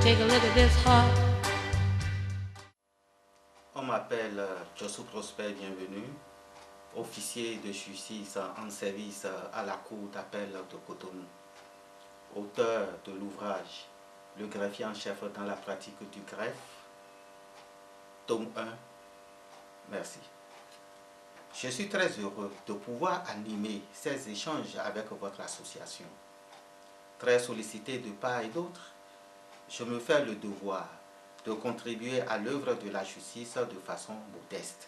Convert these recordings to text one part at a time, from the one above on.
take a look at this heart. On m'appelle Josu Prosper, bienvenue, officier de justice en service à la cour d'appel de Cotonou, auteur de l'ouvrage Le greffier en chef dans la pratique du greffe, tome 1. Merci. Je suis très heureux de pouvoir animer ces échanges avec votre association. Très sollicité de part et d'autre, je me fais le devoir de contribuer à l'œuvre de la justice de façon modeste.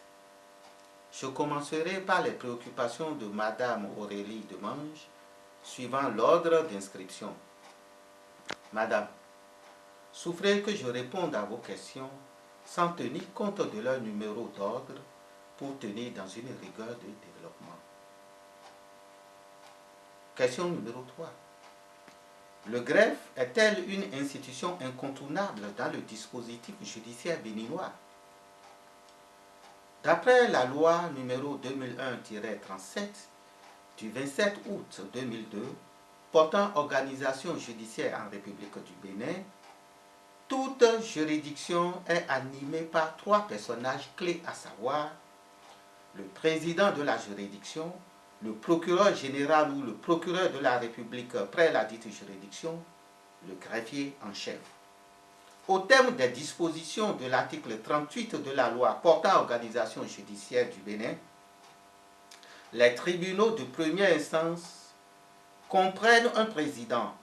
Je commencerai par les préoccupations de Madame Aurélie Demange, suivant l'ordre d'inscription. Madame, souffrez que je réponde à vos questions sans tenir compte de leur numéro d'ordre pour tenir dans une rigueur de développement. Question numéro 3. Le greffe est-elle une institution incontournable dans le dispositif judiciaire béninois? D'après la loi numéro 2001-37 du 27 août 2002 portant organisation judiciaire en République du Bénin, toute juridiction est animée par 3 personnages clés, à savoir le président de la juridiction, le procureur général ou le procureur de la République près la dite juridiction, le greffier en chef. Au terme des dispositions de l'article 38 de la loi portant organisation judiciaire du Bénin, les tribunaux de première instance comprennent un président,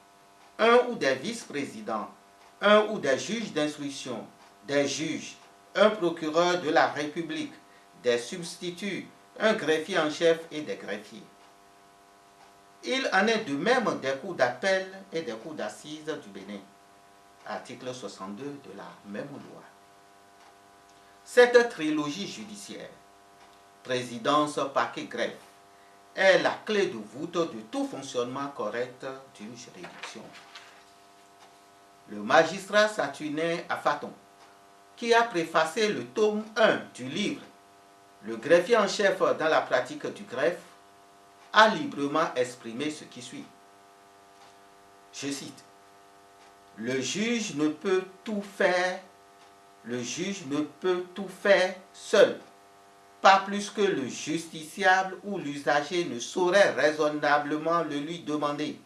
un ou des vice-présidents, un ou des juges d'instruction, des juges, un procureur de la République, des substituts, un greffier en chef et des greffiers. Il en est de même des cours d'appel et des cours d'assises du Bénin. Article 62 de la même loi. Cette trilogie judiciaire, présidence, parquet, greffe, est la clé de voûte de tout fonctionnement correct d'une juridiction. Le magistrat Saturnin Afaton, qui a préfacé le tome 1 du livre Le greffier en chef dans la pratique du greffe, a librement exprimé ce qui suit. Je cite: le juge ne peut tout faire seul, pas plus que le justiciable ou l'usager ne saurait raisonnablement le lui demander.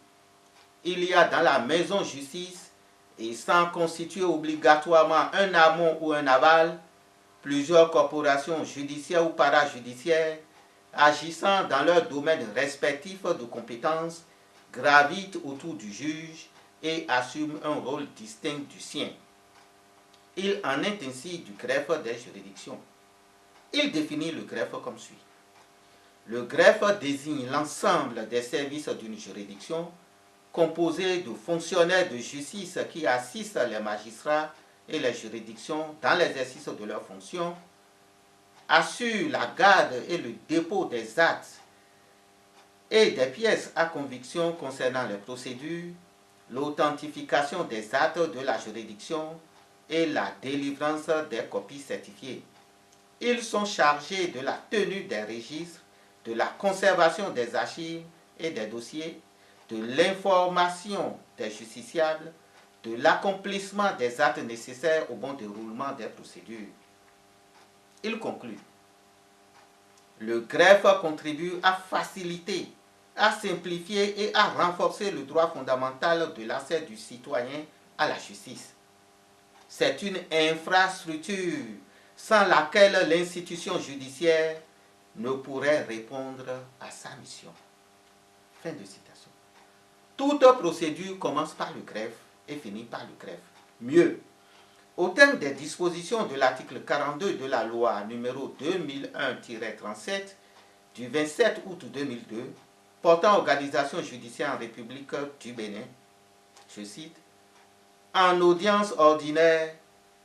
Il y a dans la maison justice, et sans constituer obligatoirement un amont ou un aval, plusieurs corporations judiciaires ou parajudiciaires agissant dans leurs domaines respectifs de compétences gravitent autour du juge et assument un rôle distinct du sien. Il en est ainsi du greffe des juridictions. Il définit le greffe comme suit. Le greffe désigne l'ensemble des services d'une juridiction composé de fonctionnaires de justice qui assistent les magistrats et les juridictions dans l'exercice de leurs fonctions, assure la garde et le dépôt des actes et des pièces à conviction concernant les procédures, l'authentification des actes de la juridiction et la délivrance des copies certifiées. Ils sont chargés de la tenue des registres, de la conservation des archives et des dossiers, de l'information des justiciables, de l'accomplissement des actes nécessaires au bon déroulement des procédures. Il conclut. Le greffe contribue à faciliter, à simplifier et à renforcer le droit fondamental de l'accès du citoyen à la justice. C'est une infrastructure sans laquelle l'institution judiciaire ne pourrait répondre à sa mission. Fin de citation. Toute procédure commence par le greffe et finit par le greffe. Mieux, au terme des dispositions de l'article 42 de la loi numéro 2001-37 du 27 août 2002 portant organisation judiciaire en République du Bénin, je cite, en audience ordinaire,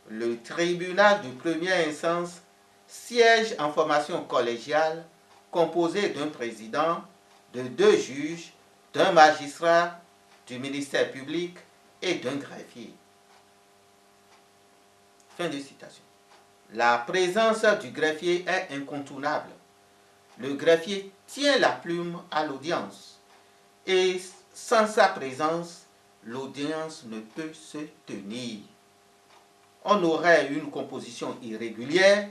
le tribunal de première instance siège en formation collégiale composée d'un président, de 2 juges, d'un magistrat, du ministère public et d'un greffier. Fin de citation. La présence du greffier est incontournable. Le greffier tient la plume à l'audience et sans sa présence, l'audience ne peut se tenir. on aurait une composition irrégulière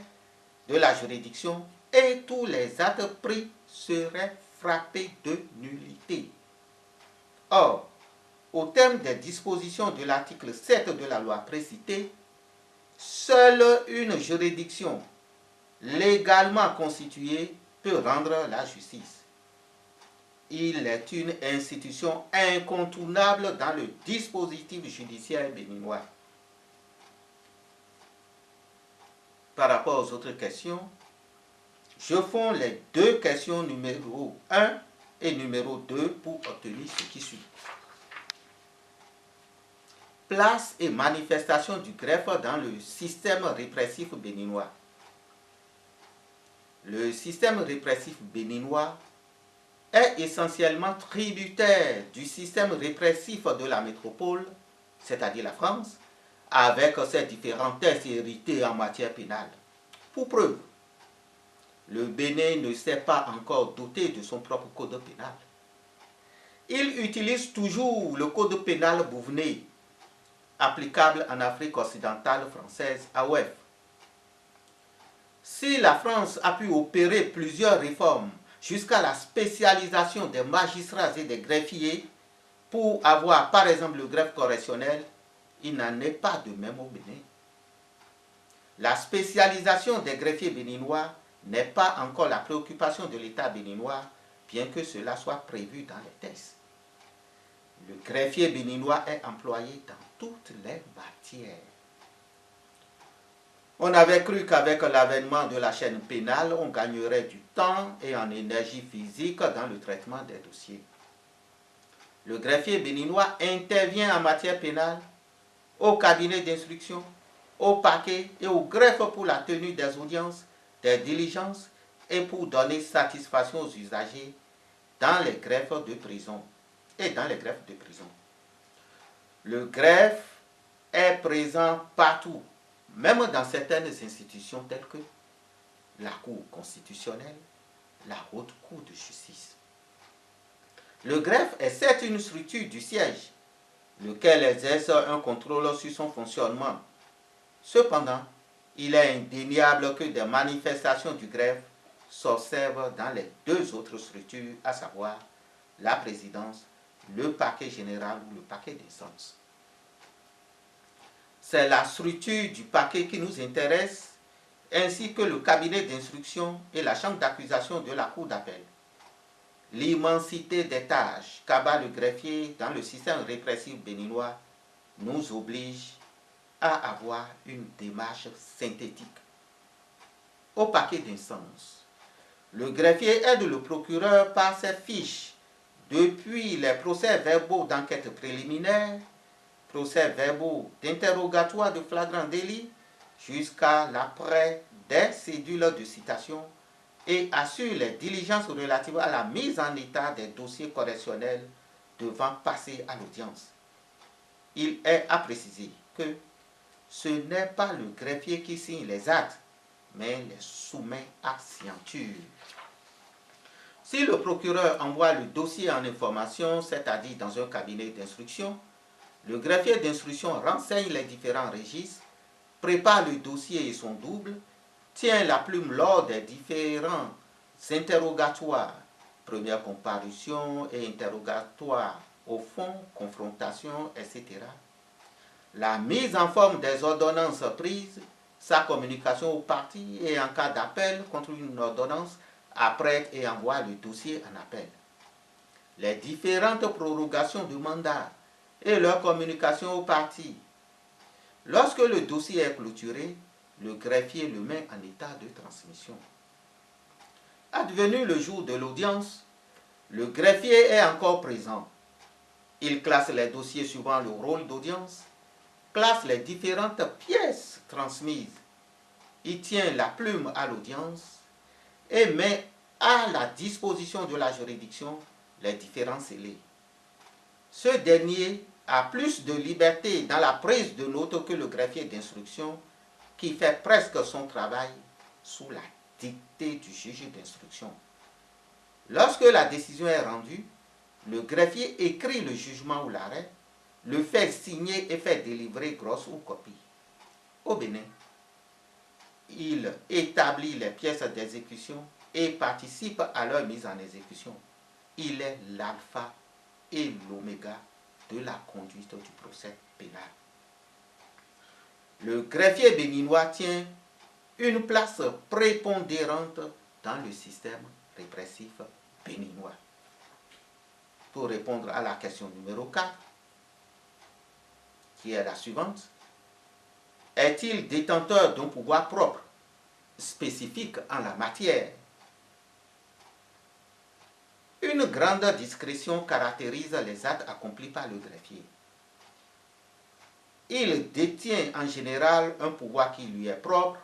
de la juridiction et tous les actes pris seraient frappés de nullité. Or, au terme des dispositions de l'article 7 de la loi précitée, seule une juridiction légalement constituée peut rendre la justice. Il est une institution incontournable dans le dispositif judiciaire béninois. Par rapport aux autres questions, je fonds les deux questions numéro 1 et numéro 2 pour obtenir ce qui suit. Place et manifestation du greffe dans le système répressif béninois. Le système répressif béninois est essentiellement tributaire du système répressif de la métropole, c'est-à-dire la France, avec ses différents textes hérités en matière pénale. Pour preuve, le Bénin ne s'est pas encore doté de son propre code pénal. Il utilise toujours le code pénal bouvené, applicable en Afrique occidentale française, AOF. Si la France a pu opérer plusieurs réformes jusqu'à la spécialisation des magistrats et des greffiers pour avoir par exemple le greffe correctionnel, il n'en est pas de même au Bénin. La spécialisation des greffiers béninois n'est pas encore la préoccupation de l'État béninois, bien que cela soit prévu dans les textes. Le greffier béninois est employé dans toutes les matières. On avait cru qu'avec l'avènement de la chaîne pénale, on gagnerait du temps et en énergie physique dans le traitement des dossiers. Le greffier béninois intervient en matière pénale au cabinet d'instruction, au parquet et au greffe pour la tenue des audiences, des diligences et pour donner satisfaction aux usagers dans les greffes de prison et dans les greffes de prison. Le greffe est présent partout, même dans certaines institutions telles que la Cour constitutionnelle, la Haute Cour de justice. Le greffe est certes une structure du siège, lequel exerce un contrôle sur son fonctionnement. Cependant, il est indéniable que des manifestations du greffe s'observent dans les deux autres structures, à savoir la présidence, le parquet général ou le parquet d'instance. C'est la structure du parquet qui nous intéresse, ainsi que le cabinet d'instruction et la chambre d'accusation de la cour d'appel. L'immensité des tâches qu'abat le greffier dans le système répressif béninois nous oblige à avoir une démarche synthétique. Au parquet d'instance, le greffier aide le procureur par ses fiches, depuis les procès-verbaux d'enquête préliminaire, procès-verbaux d'interrogatoire de flagrant délit, jusqu'à l'après des cédules de citation, et assure les diligences relatives à la mise en état des dossiers correctionnels devant passer à l'audience. Il est à préciser que ce n'est pas le greffier qui signe les actes, mais les soumet à signature. Si le procureur envoie le dossier en information, c'est-à-dire dans un cabinet d'instruction, le greffier d'instruction renseigne les différents registres, prépare le dossier et son double, tient la plume lors des différents interrogatoires, première comparution et interrogatoire au fond, confrontation, etc. La mise en forme des ordonnances prises, sa communication aux parties et en cas d'appel contre une ordonnance, apprête et envoie le dossier en appel. Les différentes prorogations du mandat et leur communication aux parties. Lorsque le dossier est clôturé, le greffier le met en état de transmission. Advenu le jour de l'audience, le greffier est encore présent. Il classe les dossiers suivant le rôle d'audience, classe les différentes pièces transmises. Il tient la plume à l'audience et met à la disposition de la juridiction les différents scellés. Ce dernier a plus de liberté dans la prise de notes que le greffier d'instruction, qui fait presque son travail sous la dictée du juge d'instruction. Lorsque la décision est rendue, le greffier écrit le jugement ou l'arrêt, le fait signer et fait délivrer grosse ou copie. au Bénin. Il établit les pièces d'exécution et participe à leur mise en exécution. Il est l'alpha et l'oméga de la conduite du procès pénal. Le greffier béninois tient une place prépondérante dans le système répressif béninois. Pour répondre à la question numéro 4, qui est la suivante, est-il détenteur d'un pouvoir propre, spécifique en la matière? Une grande discrétion caractérise les actes accomplis par le greffier. Il détient en général un pouvoir qui lui est propre,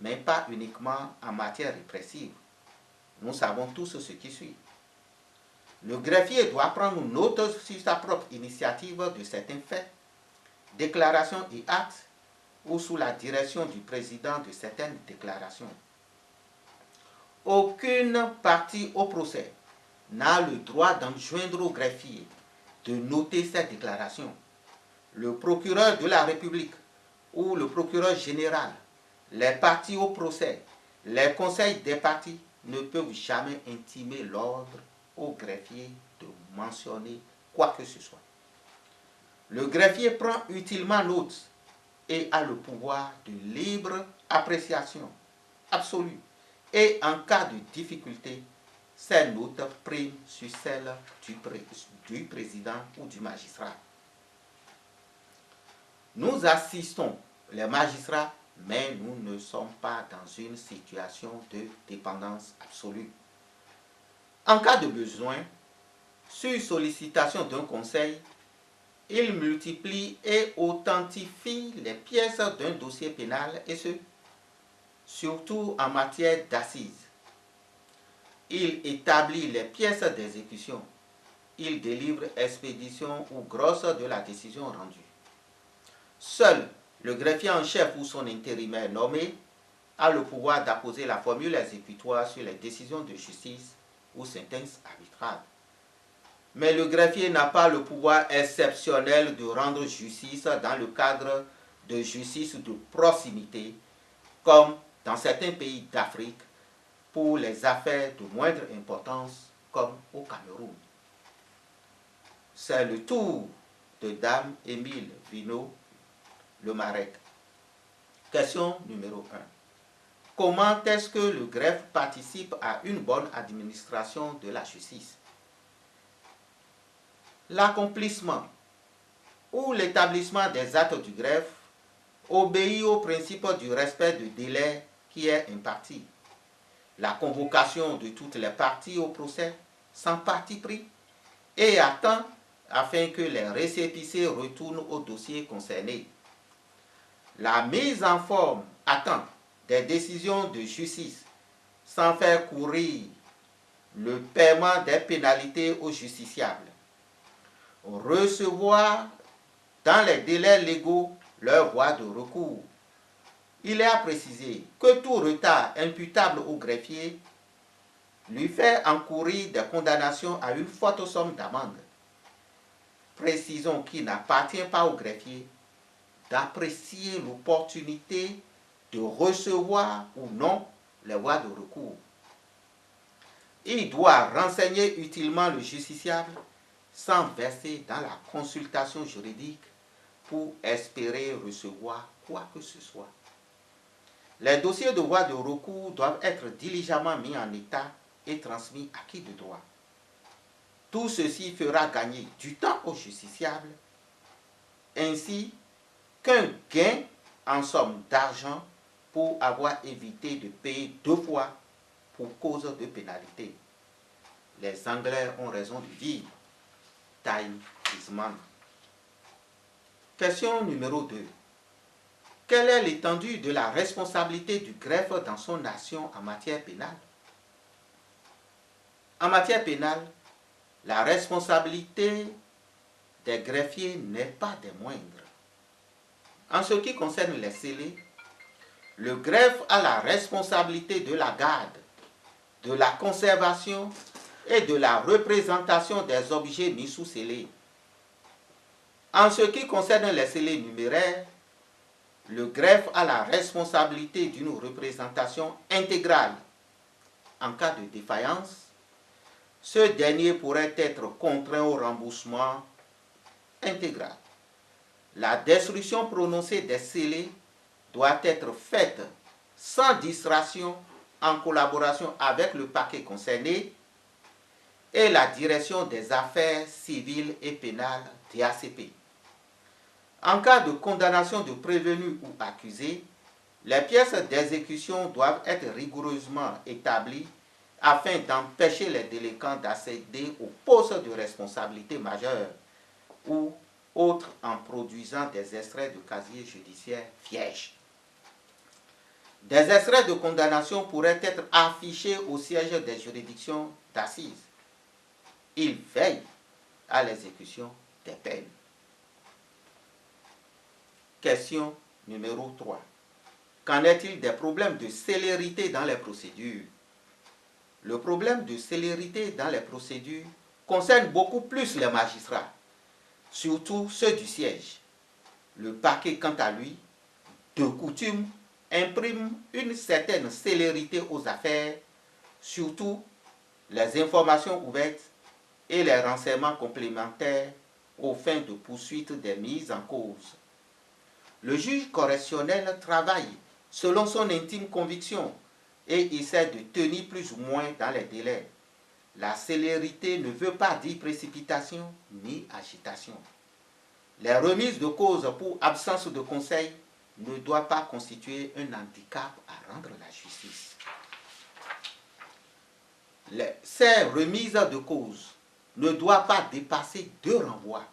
mais pas uniquement en matière répressive. Nous savons tous ce qui suit. Le greffier doit prendre note sur sa propre initiative de certains faits, déclarations et actes, ou sous la direction du président de certaines déclarations. Aucune partie au procès n'a le droit d'enjoindre au greffier de noter ces déclarations. Le procureur de la République ou le procureur général, les parties au procès, les conseils des parties ne peuvent jamais intimer l'ordre au greffier de mentionner quoi que ce soit. Le greffier prend utilement note et a le pouvoir de libre appréciation absolue. Et en cas de difficulté, ces notes priment sur celles du président ou du magistrat. Nous assistons les magistrats, mais nous ne sommes pas dans une situation de dépendance absolue. En cas de besoin, sur sollicitation d'un conseil, il multiplie et authentifie les pièces d'un dossier pénal, et ce, surtout en matière d'assises. Il établit les pièces d'exécution. Il délivre expédition ou grosse de la décision rendue. Seul le greffier en chef ou son intérimaire nommé a le pouvoir d'apposer la formule exécutoire sur les décisions de justice ou sentences arbitrales. Mais le greffier n'a pas le pouvoir exceptionnel de rendre justice dans le cadre de justice de proximité, comme dans certains pays d'Afrique, pour les affaires de moindre importance, comme au Cameroun. C'est le tour de Dame Émile Vino, le Marek. Question numéro 1. Comment est-ce que le greffe participe à une bonne administration de la justice? L'accomplissement ou l'établissement des actes du greffe obéit au principe du respect du délai qui est imparti. La convocation de toutes les parties au procès sans parti pris et à temps afin que les récépissés retournent au dossier concerné. La mise en forme à temps des décisions de justice sans faire courir le paiement des pénalités aux justiciables. Recevoir dans les délais légaux leur voie de recours. Il est à préciser que tout retard imputable au greffier lui fait encourir des condamnations à une forte somme d'amende. Précisons qu'il n'appartient pas au greffier d'apprécier l'opportunité de recevoir ou non les voies de recours. Il doit renseigner utilement le justiciable sans verser dans la consultation juridique pour espérer recevoir quoi que ce soit. Les dossiers de voies de recours doivent être diligemment mis en état et transmis à qui de droit. Tout ceci fera gagner du temps au justiciable, ainsi qu'un gain en somme d'argent pour avoir évité de payer 2 fois pour cause de pénalité. Les Anglais ont raison de dire « time is money ». Question numéro 2. Quelle est l'étendue de la responsabilité du greffe dans son nation en matière pénale? En matière pénale, la responsabilité des greffiers n'est pas des moindres. En ce qui concerne les scellés, le greffe a la responsabilité de la garde, de la conservation et de la représentation des objets mis sous scellés. En ce qui concerne les scellés numéraires, Le greffe a la responsabilité d'une représentation intégrale. En cas de défaillance, ce dernier pourrait être contraint au remboursement intégral. La destruction prononcée des scellés doit être faite sans distraction en collaboration avec le parquet concerné et la direction des affaires civiles et pénales DACP. En cas de condamnation de prévenu ou accusé, les pièces d'exécution doivent être rigoureusement établies afin d'empêcher les délinquants d'accéder aux postes de responsabilité majeure ou autres en produisant des extraits de casier judiciaire vierges. Des extraits de condamnation pourraient être affichés au siège des juridictions d'assises. Ils veillent à l'exécution des peines. Question numéro 3. Qu'en est-il des problèmes de célérité dans les procédures? Le problème de célérité dans les procédures concerne beaucoup plus les magistrats, surtout ceux du siège. Le parquet, quant à lui, de coutume, imprime une certaine célérité aux affaires, surtout les informations ouvertes et les renseignements complémentaires aux fins de poursuite des mises en cause. Le juge correctionnel travaille selon son intime conviction et essaie de tenir plus ou moins dans les délais. La célérité ne veut pas dire précipitation ni agitation. Les remises de cause pour absence de conseil ne doivent pas constituer un handicap à rendre la justice. Ces remises de cause ne doivent pas dépasser 2 renvois.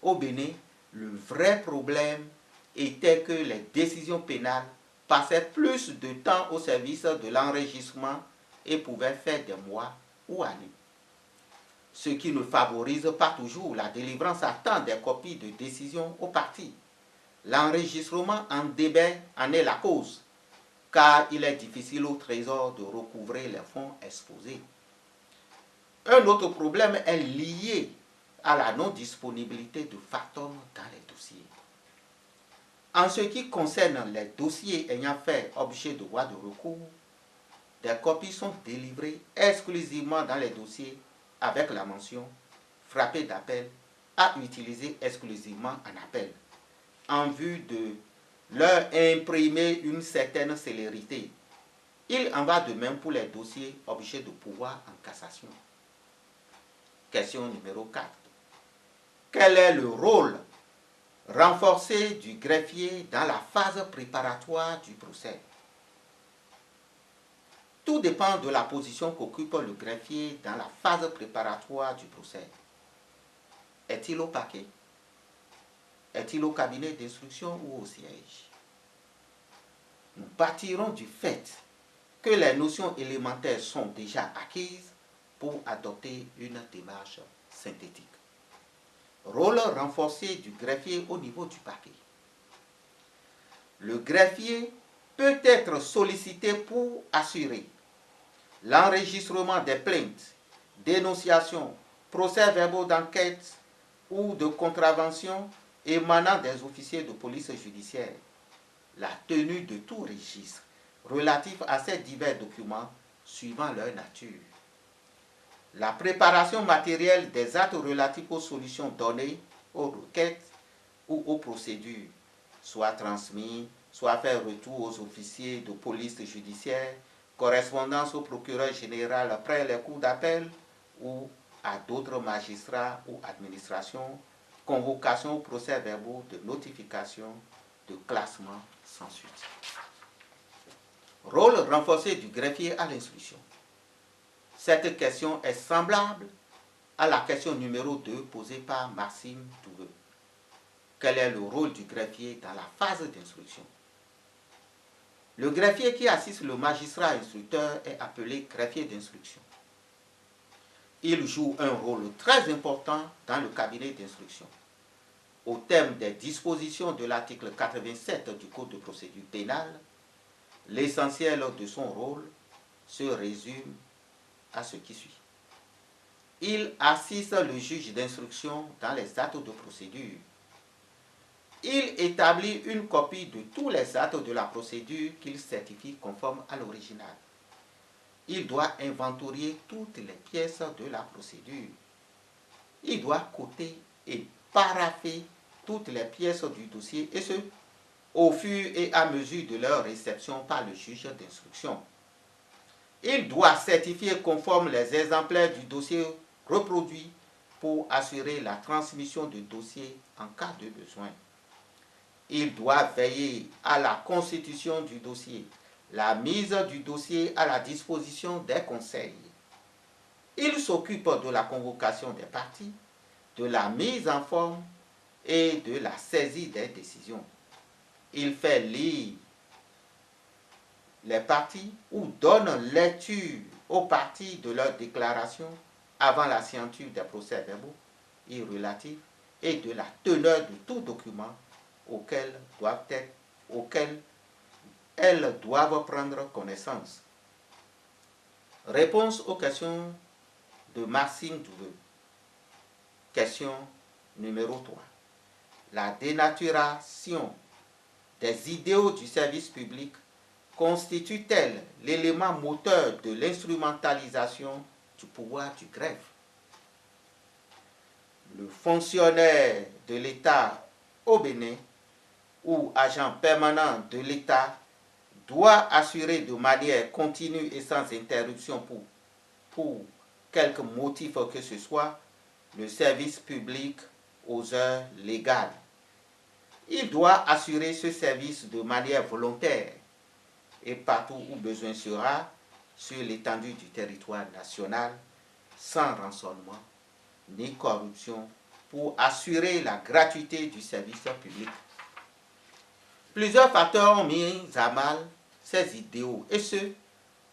Au Bénin, le vrai problème était que les décisions pénales passaient plus de temps au service de l'enregistrement et pouvaient faire des mois ou années. Ce qui ne favorise pas toujours la délivrance à temps des copies de décisions aux parties. L'enregistrement en débet en est la cause, car il est difficile au Trésor de recouvrer les fonds exposés. Un autre problème est lié à la non-disponibilité de factums dans les dossiers. En ce qui concerne les dossiers ayant fait objet de voie de recours, des copies sont délivrées exclusivement dans les dossiers avec la mention « frappé d'appel à utiliser exclusivement en appel » en vue de leur imprimer une certaine célérité. Il en va de même pour les dossiers objets de pouvoir en cassation. Question numéro 4. Quel est le rôle renforcé du greffier dans la phase préparatoire du procès? Tout dépend de la position qu'occupe le greffier dans la phase préparatoire du procès. Est-il au parquet? Est-il au cabinet d'instruction ou au siège? Nous partirons du fait que les notions élémentaires sont déjà acquises pour adopter une démarche synthétique. Rôle renforcé du greffier au niveau du parquet. Le greffier peut être sollicité pour assurer l'enregistrement des plaintes, dénonciations, procès-verbaux d'enquête ou de contravention émanant des officiers de police judiciaire, la tenue de tout registre relatif à ces divers documents suivant leur nature, la préparation matérielle des actes relatifs aux solutions données, aux requêtes ou aux procédures, soit transmis, soit faire retour aux officiers de police judiciaire, correspondance au procureur général après les cours d'appel ou à d'autres magistrats ou administrations, convocation au procès-verbaux de notification, de classement sans suite. Rôle renforcé du greffier à l'instruction. Cette question est semblable à la question numéro 2 posée par Maxime Touveux. Quel est le rôle du greffier dans la phase d'instruction? Le greffier qui assiste le magistrat instructeur est appelé greffier d'instruction. Il joue un rôle très important dans le cabinet d'instruction. Au terme des dispositions de l'article 87 du Code de procédure pénale, l'essentiel de son rôle se résume à ce qui suit. Il assiste le juge d'instruction dans les actes de procédure. Il établit une copie de tous les actes de la procédure qu'il certifie conformes à l'original. Il doit inventorier toutes les pièces de la procédure. Il doit coter et parapher toutes les pièces du dossier, et ce, au fur et à mesure de leur réception par le juge d'instruction. Il doit certifier conforme les exemplaires du dossier reproduits pour assurer la transmission du dossier en cas de besoin. Il doit veiller à la constitution du dossier, la mise du dossier à la disposition des conseils. Il s'occupe de la convocation des parties, de la mise en forme et de la saisie des décisions. Il fait lire les parties ou donne lecture aux parties de leurs déclarations avant la signature des procès-verbaux et relatifs et de la teneur de tout document auquel elles doivent prendre connaissance. Réponse aux questions de Maxime Douveux. Question numéro 3. La dénaturation des idéaux du service public constitue-t-elle l'élément moteur de l'instrumentalisation du pouvoir du greffe? Le fonctionnaire de l'État au Bénin ou agent permanent de l'État doit assurer de manière continue et sans interruption pour quelque motif que ce soit le service public aux heures légales. Il doit assurer ce service de manière volontaire et partout où besoin sera sur l'étendue du territoire national, sans rançonnement ni corruption, pour assurer la gratuité du service public. Plusieurs facteurs ont mis à mal ces idéaux, et ce,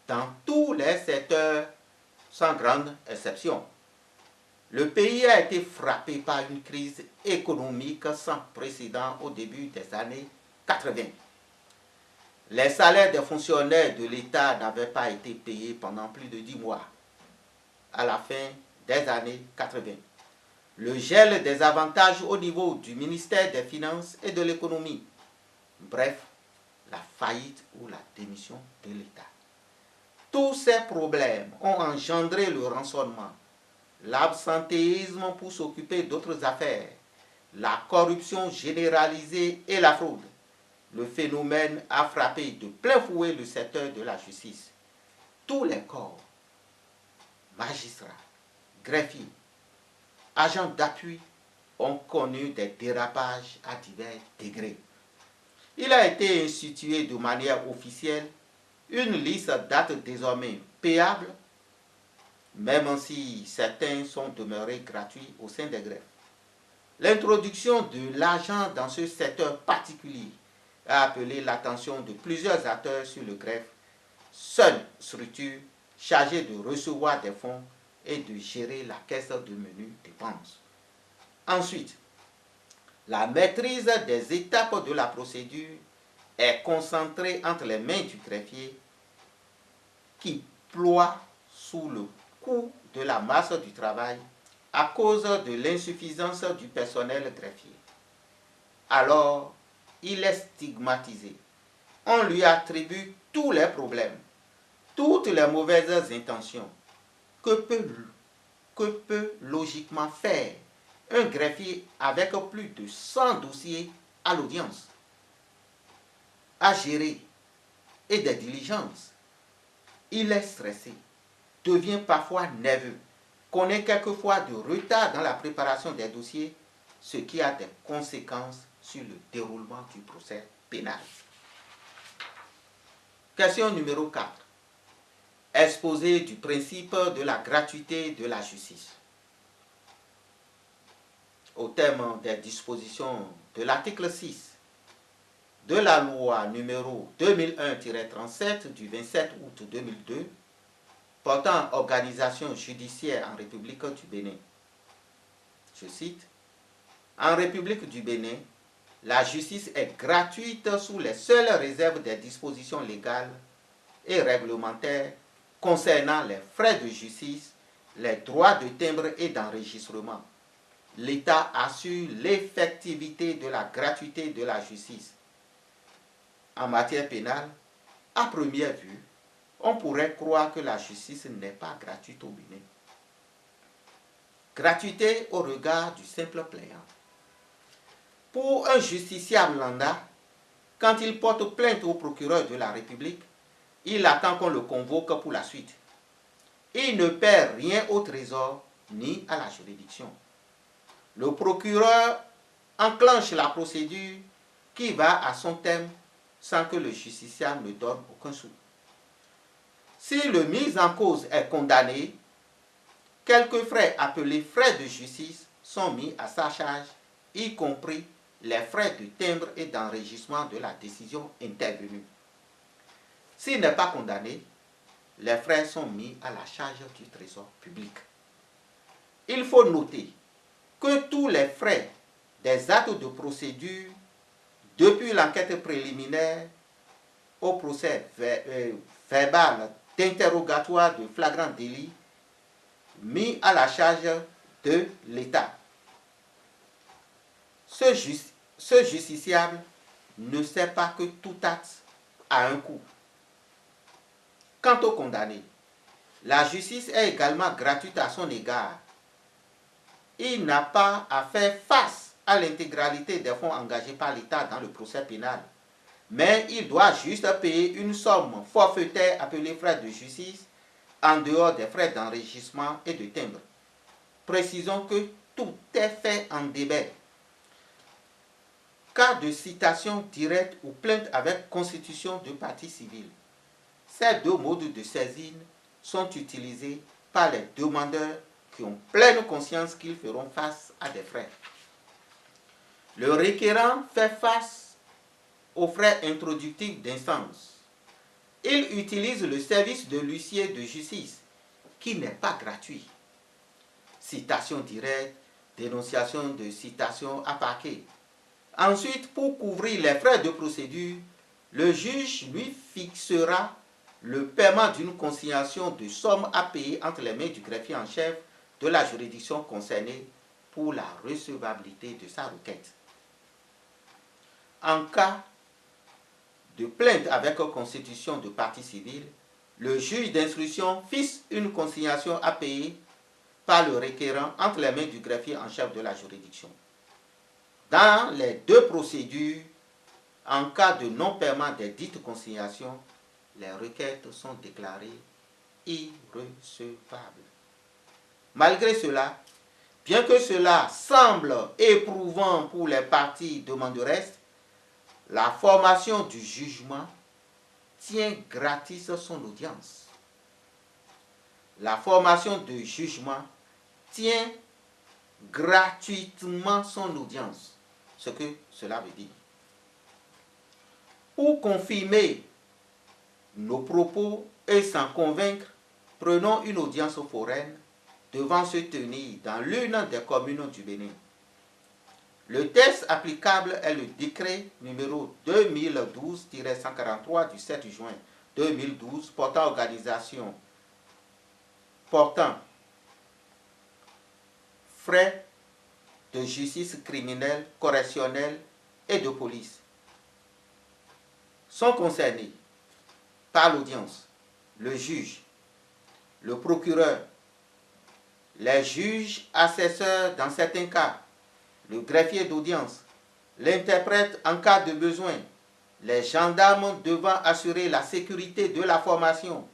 dans tous les secteurs, sans grande exception. Le pays a été frappé par une crise économique sans précédent au début des années 80. Les salaires des fonctionnaires de l'État n'avaient pas été payés pendant plus de 10 mois, à la fin des années 80. Le gel des avantages au niveau du ministère des Finances et de l'Économie. Bref, la faillite ou la démission de l'État. Tous ces problèmes ont engendré le rançonnement, l'absentéisme pour s'occuper d'autres affaires, la corruption généralisée et la fraude. Le phénomène a frappé de plein fouet le secteur de la justice. Tous les corps, magistrats, greffiers, agents d'appui ont connu des dérapages à divers degrés. Il a été institué de manière officielle une liste d'actes désormais payables, même si certains sont demeurés gratuits au sein des greffes. L'introduction de l'argent dans ce secteur particulier a appelé l'attention de plusieurs acteurs sur le greffe, seule structure chargée de recevoir des fonds et de gérer la caisse de menu dépenses. Ensuite, la maîtrise des étapes de la procédure est concentrée entre les mains du greffier qui ploie sous le coup de la masse du travail à cause de l'insuffisance du personnel greffier. Alors, il est stigmatisé. On lui attribue tous les problèmes, toutes les mauvaises intentions. Que peut logiquement faire un greffier avec plus de 100 dossiers à l'audience, à gérer et des diligences? Il est stressé, devient parfois nerveux, connaît quelquefois de retard dans la préparation des dossiers, ce qui a des conséquences sur le déroulement du procès pénal. Question numéro 4. Exposé du principe de la gratuité de la justice. Au terme des dispositions de l'article 6 de la loi numéro 2001-37 du 27 août 2002 portant organisation judiciaire en République du Bénin. Je cite, « En République du Bénin, la justice est gratuite sous les seules réserves des dispositions légales et réglementaires concernant les frais de justice, les droits de timbre et d'enregistrement, l'État assure l'effectivité de la gratuité de la justice. En matière pénale, à première vue, on pourrait croire que la justice n'est pas gratuite au Bénin. Gratuité au regard du simple plaignant. Pour un justiciable lambda, quand il porte plainte au procureur de la République, il attend qu'on le convoque pour la suite. Il ne perd rien au trésor ni à la juridiction. Le procureur enclenche la procédure qui va à son terme sans que le justiciable ne donne aucun sou. Si le mis en cause est condamné, quelques frais appelés frais de justice sont mis à sa charge, y compris les frais de timbre et d'enregistrement de la décision intervenue. S'il n'est pas condamné, les frais sont mis à la charge du trésor public. Il faut noter que tous les frais des actes de procédure, depuis l'enquête préliminaire au procès verbal d'interrogatoire de flagrant délit, mis à la charge de l'État. Ce justiciable ne sait pas que tout acte a un coût. Quant au condamné, la justice est également gratuite à son égard. Il n'a pas à faire face à l'intégralité des fonds engagés par l'État dans le procès pénal, mais il doit juste payer une somme forfaitaire appelée frais de justice en dehors des frais d'enregistrement et de timbre. Précisons que tout est fait en débet. Cas de citation directe ou plainte avec constitution de partie civile. Ces deux modes de saisine sont utilisés par les demandeurs qui ont pleine conscience qu'ils feront face à des frais. Le requérant fait face aux frais introductifs d'instance. Il utilise le service de l'huissier de justice, qui n'est pas gratuit. Citation directe, dénonciation de citation à parquet. Ensuite, pour couvrir les frais de procédure, le juge lui fixera le paiement d'une consignation de somme à payer entre les mains du greffier en chef de la juridiction concernée pour la recevabilité de sa requête. En cas de plainte avec constitution de partie civile, le juge d'instruction fixe une consignation à payer par le requérant entre les mains du greffier en chef de la juridiction. Dans les deux procédures, en cas de non-paiement des dites consignations, les requêtes sont déclarées irrecevables. Malgré cela, bien que cela semble éprouvant pour les parties demanderesses, la formation du jugement tient gratis son audience. La formation du jugement tient gratuitement son audience. Ce que cela veut dire. Pour confirmer nos propos et s'en convaincre, prenons une audience foraine devant se tenir dans l'une des communes du Bénin. Le texte applicable est le décret numéro 2012-143 du 7 juin 2012 portant frais de justice criminelle, correctionnelle et de police. Sont concernés par l'audience le juge, le procureur, les juges assesseurs dans certains cas, le greffier d'audience, l'interprète en cas de besoin, les gendarmes devant assurer la sécurité de la formation,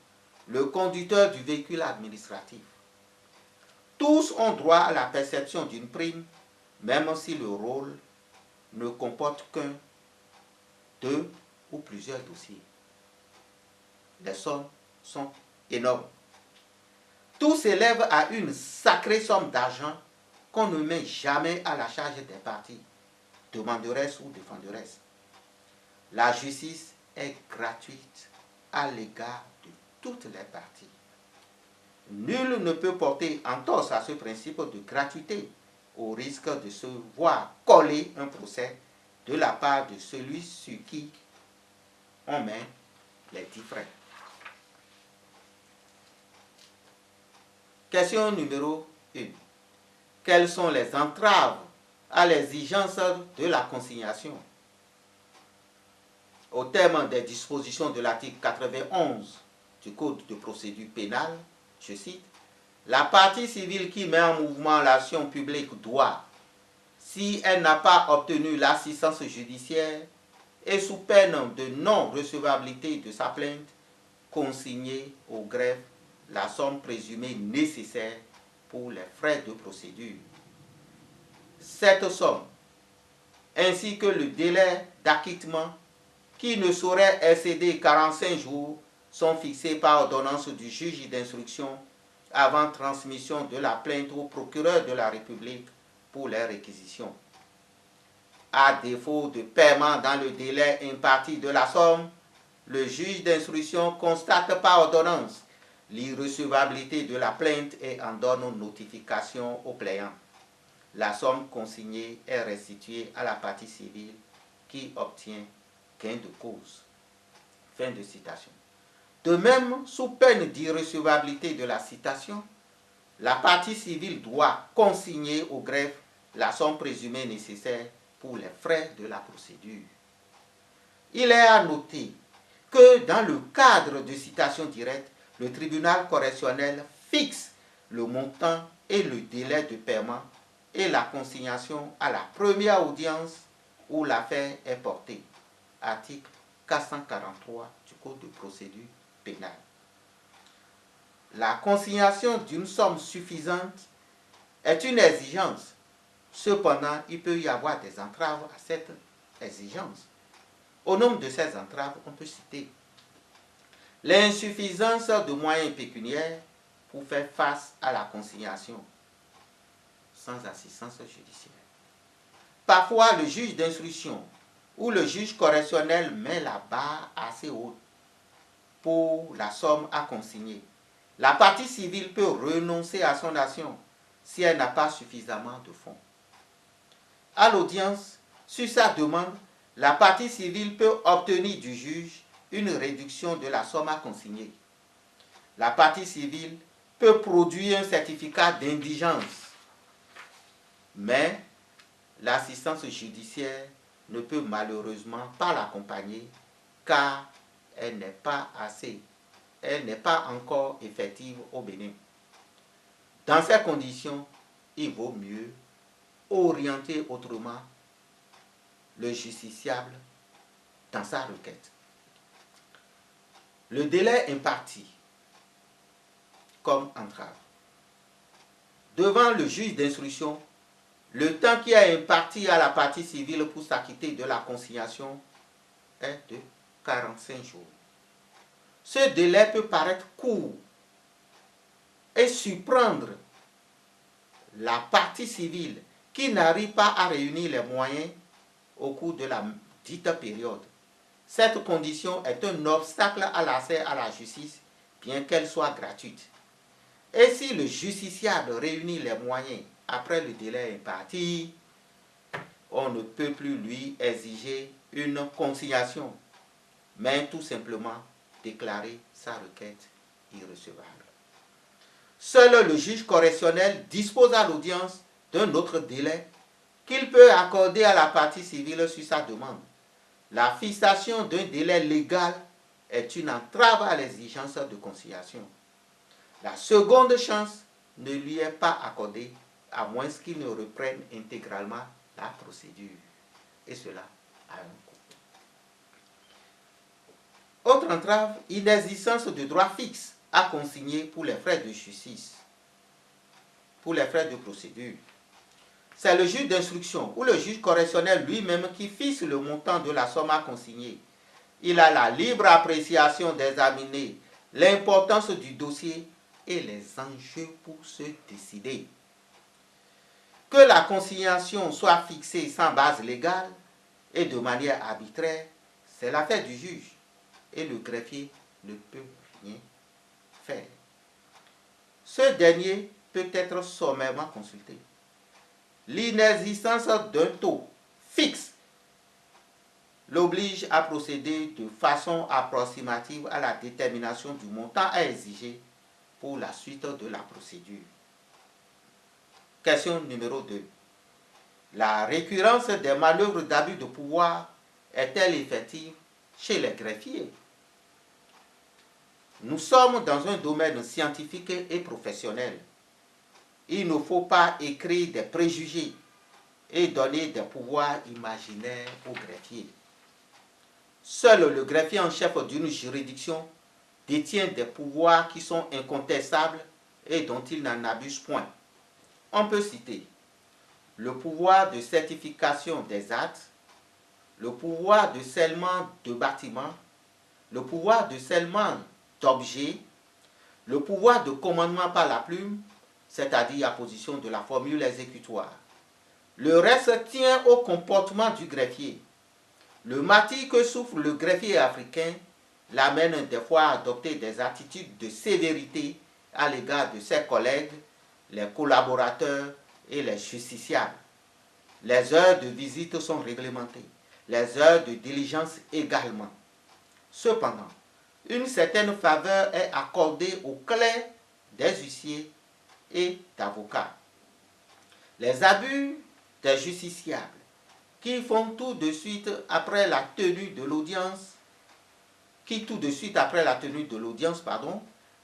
le conducteur du véhicule administratif. Tous ont droit à la perception d'une prime, même si le rôle ne comporte qu'un, deux ou plusieurs dossiers. Les sommes sont énormes. Tout s'élève à une sacrée somme d'argent qu'on ne met jamais à la charge des parties, demanderesses ou défenderesses. La justice est gratuite à l'égard de toutes les parties. Nul ne peut porter entorse à ce principe de gratuité au risque de se voir coller un procès de la part de celui sur qui on met les 10 frais. Question numéro 1. quelles sont les entraves à l'exigence de la consignation. Au terme des dispositions de l'article 91 du Code de procédure pénale, je cite, « La partie civile qui met en mouvement l'action publique doit, si elle n'a pas obtenu l'assistance judiciaire et sous peine de non-recevabilité de sa plainte, consigner au greffe la somme présumée nécessaire pour les frais de procédure. Cette somme, ainsi que le délai d'acquittement qui ne saurait excéder 45 jours, sont fixés par ordonnance du juge d'instruction avant transmission de la plainte au procureur de la République pour les réquisitions. À défaut de paiement dans le délai imparti de la somme, le juge d'instruction constate par ordonnance l'irrecevabilité de la plainte et en donne notification au plaignant. La somme consignée est restituée à la partie civile qui obtient gain de cause. » Fin de citation. De même, sous peine d'irrecevabilité de la citation, la partie civile doit consigner au greffe la somme présumée nécessaire pour les frais de la procédure. Il est à noter que dans le cadre de citation directe, le tribunal correctionnel fixe le montant et le délai de paiement et la consignation à la première audience où l'affaire est portée. Article 443 du Code de procédure pénale. La consignation d'une somme suffisante est une exigence. Cependant, il peut y avoir des entraves à cette exigence. Au nombre de ces entraves, on peut citer l'insuffisance de moyens pécuniaires pour faire face à la consignation sans assistance judiciaire. Parfois, le juge d'instruction ou le juge correctionnel met la barre assez haute pour la somme à consigner. La partie civile peut renoncer à son action si elle n'a pas suffisamment de fonds. À l'audience, sur sa demande, la partie civile peut obtenir du juge une réduction de la somme à consigner. La partie civile peut produire un certificat d'indigence, mais l'assistance judiciaire ne peut malheureusement pas l'accompagner car elle n'est pas encore effective au Bénin. Dans ces conditions, il vaut mieux orienter autrement le justiciable dans sa requête. Le délai imparti comme entrave. Devant le juge d'instruction, le temps qui est imparti à la partie civile pour s'acquitter de la consignation est de 45 jours. Ce délai peut paraître court et surprendre la partie civile qui n'arrive pas à réunir les moyens au cours de la dite période. Cette condition est un obstacle à l'accès à la justice, bien qu'elle soit gratuite. Et si le justiciable réunit les moyens après le délai imparti, on ne peut plus lui exiger une consignation, mais tout simplement déclarer sa requête irrecevable. Seul le juge correctionnel dispose à l'audience d'un autre délai qu'il peut accorder à la partie civile sur sa demande. La fixation d'un délai légal est une entrave à l'exigence de conciliation. La seconde chance ne lui est pas accordée à moins qu'il ne reprenne intégralement la procédure. Et cela a un coût. Autre entrave, inexistence de droit fixe à consigner pour les frais de justice, pour les frais de procédure. C'est le juge d'instruction ou le juge correctionnel lui-même qui fixe le montant de la somme à consigner. Il a la libre appréciation d'examiner l'importance du dossier et les enjeux pour se décider. Que la consignation soit fixée sans base légale et de manière arbitraire, c'est l'affaire du juge et le greffier ne peut rien faire. Ce dernier peut être sommairement consulté. L'inexistence d'un taux fixe l'oblige à procéder de façon approximative à la détermination du montant à exiger pour la suite de la procédure. Question numéro 2. La récurrence des manœuvres d'abus de pouvoir est-elle effective chez les greffiers? Nous sommes dans un domaine scientifique et professionnel. Il ne faut pas écrire des préjugés et donner des pouvoirs imaginaires aux greffiers. Seul le greffier en chef d'une juridiction détient des pouvoirs qui sont incontestables et dont il n'en abuse point. On peut citer le pouvoir de certification des actes, le pouvoir de scellement de bâtiments, le pouvoir de scellement d'objets, le pouvoir de commandement par la plume, c'est-à-dire apposition de la formule exécutoire. Le reste tient au comportement du greffier. Le martyre que souffre le greffier africain l'amène des fois à adopter des attitudes de sévérité à l'égard de ses collègues, les collaborateurs et les justiciables. Les heures de visite sont réglementées, les heures de diligence également. Cependant, une certaine faveur est accordée aux clercs des huissiers et d'avocats. Les abus des justiciables qui font tout de suite après la tenue de l'audience,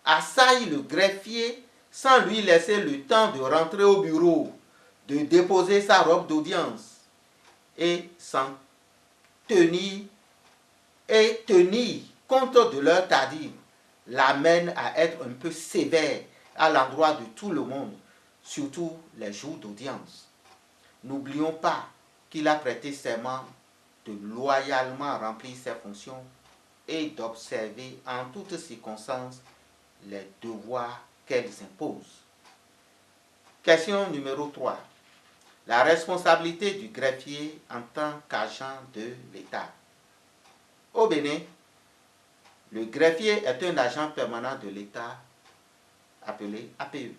assaillent le greffier sans lui laisser le temps de rentrer au bureau, de déposer sa robe d'audience et tenir compte de leur tardive, l'amène à être un peu sévère à l'endroit de tout le monde, surtout les jours d'audience. N'oublions pas qu'il a prêté serment de loyalement remplir ses fonctions et d'observer en toutes circonstances les devoirs qu'elles imposent. Question numéro 3. La responsabilité du greffier en tant qu'agent de l'État. Au Bénin, le greffier est un agent permanent de l'État appelé APE.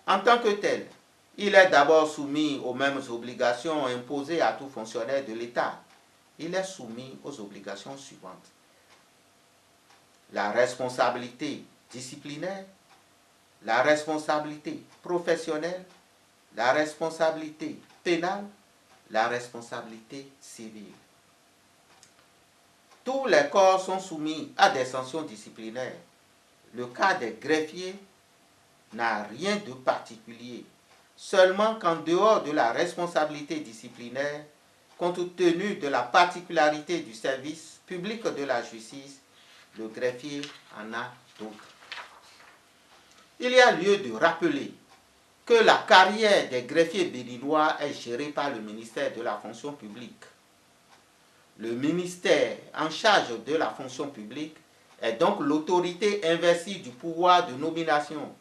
En tant que tel, il est d'abord soumis aux mêmes obligations imposées à tout fonctionnaire de l'État. Il est soumis aux obligations suivantes. La responsabilité disciplinaire, la responsabilité professionnelle, la responsabilité pénale, la responsabilité civile. Tous les corps sont soumis à des sanctions disciplinaires. Le cas des greffiers n'a rien de particulier, seulement qu'en dehors de la responsabilité disciplinaire, compte tenu de la particularité du service public de la justice, le greffier en a d'autres. Il y a lieu de rappeler que la carrière des greffiers béninois est gérée par le ministère de la fonction publique. Le ministère en charge de la fonction publique est donc l'autorité investie du pouvoir de nomination,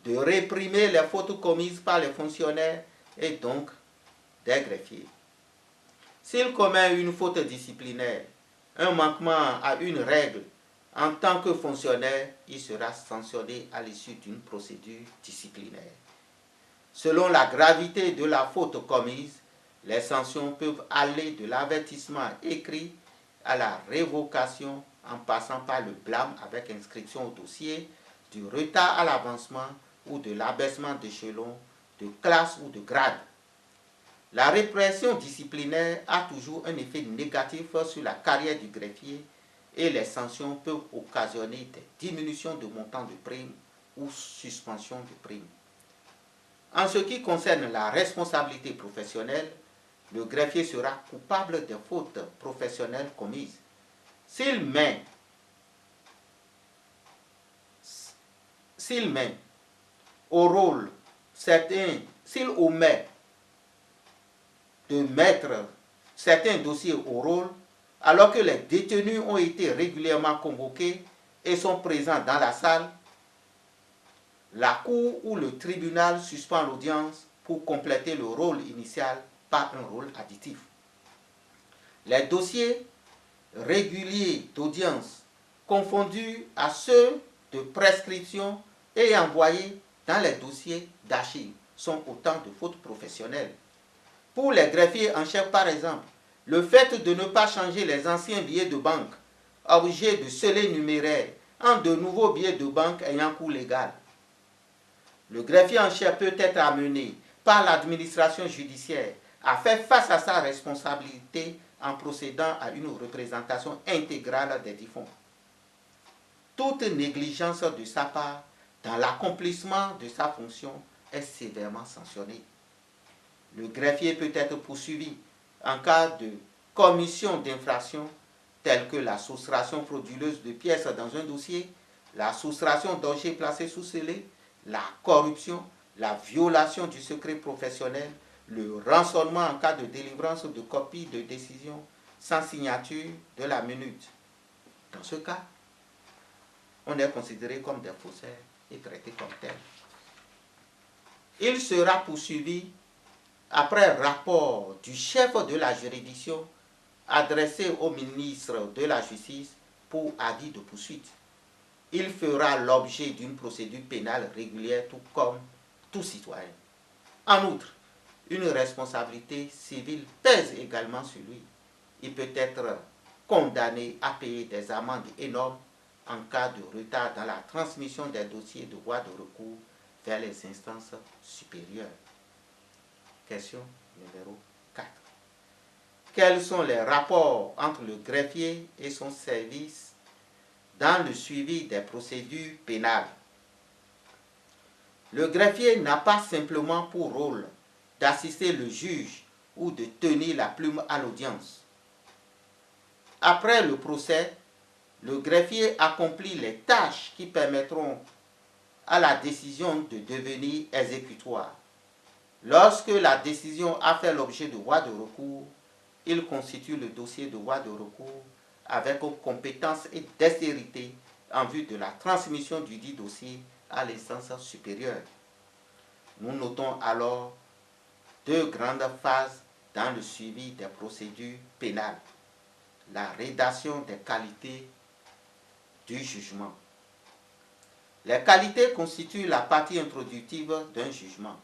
de réprimer les fautes commises par les fonctionnaires et donc des greffiers. S'il commet une faute disciplinaire, un manquement à une règle, en tant que fonctionnaire, il sera sanctionné à l'issue d'une procédure disciplinaire. Selon la gravité de la faute commise, les sanctions peuvent aller de l'avertissement écrit à la révocation en passant par le blâme avec inscription au dossier, du retard à l'avancement ou de l'abaissement d'échelon, de classe ou de grade. La répression disciplinaire a toujours un effet négatif sur la carrière du greffier et les sanctions peuvent occasionner des diminutions de montant de primes ou suspension de primes. En ce qui concerne la responsabilité professionnelle, le greffier sera coupable des fautes professionnelles commises. S'il omet de mettre certains dossiers au rôle, alors que les détenus ont été régulièrement convoqués et sont présents dans la salle, la cour ou le tribunal suspend l'audience pour compléter le rôle initial par un rôle additif. Les dossiers réguliers d'audience confondus à ceux de prescription et envoyés dans les dossiers d'archives sont autant de fautes professionnelles. Pour les greffiers en chef, par exemple, le fait de ne pas changer les anciens billets de banque, objet de scellé numéraire, en de nouveaux billets de banque ayant cours légal. Le greffier en chef peut être amené par l'administration judiciaire à faire face à sa responsabilité en procédant à une représentation intégrale des défunts. Toute négligence de sa part dans l'accomplissement de sa fonction est sévèrement sanctionnée. Le greffier peut être poursuivi en cas de commission d'infractions telles que la soustraction frauduleuse de pièces dans un dossier, la soustraction d'objets placés sous scellé, la corruption, la violation du secret professionnel, le rançonnement en cas de délivrance de copies de décision sans signature de la minute. Dans ce cas, on est considéré comme des faussaires et traité comme tel. Il sera poursuivi après rapport du chef de la juridiction adressé au ministre de la Justice pour avis de poursuite. Il fera l'objet d'une procédure pénale régulière tout comme tout citoyen. En outre, une responsabilité civile pèse également sur lui. Il peut être condamné à payer des amendes énormes en cas de retard dans la transmission des dossiers de voie de recours vers les instances supérieures. Question numéro 4. Quels sont les rapports entre le greffier et son service dans le suivi des procédures pénales? Le greffier n'a pas simplement pour rôle d'assister le juge ou de tenir la plume à l'audience. Après le procès, le greffier accomplit les tâches qui permettront à la décision de devenir exécutoire. Lorsque la décision a fait l'objet de voie de recours, il constitue le dossier de voie de recours avec compétence et dextérité en vue de la transmission du dit dossier à l'instance supérieure. Nous notons alors deux grandes phases dans le suivi des procédures pénales. La rédaction des qualités du jugement. Les qualités constituent la partie introductive d'un jugement.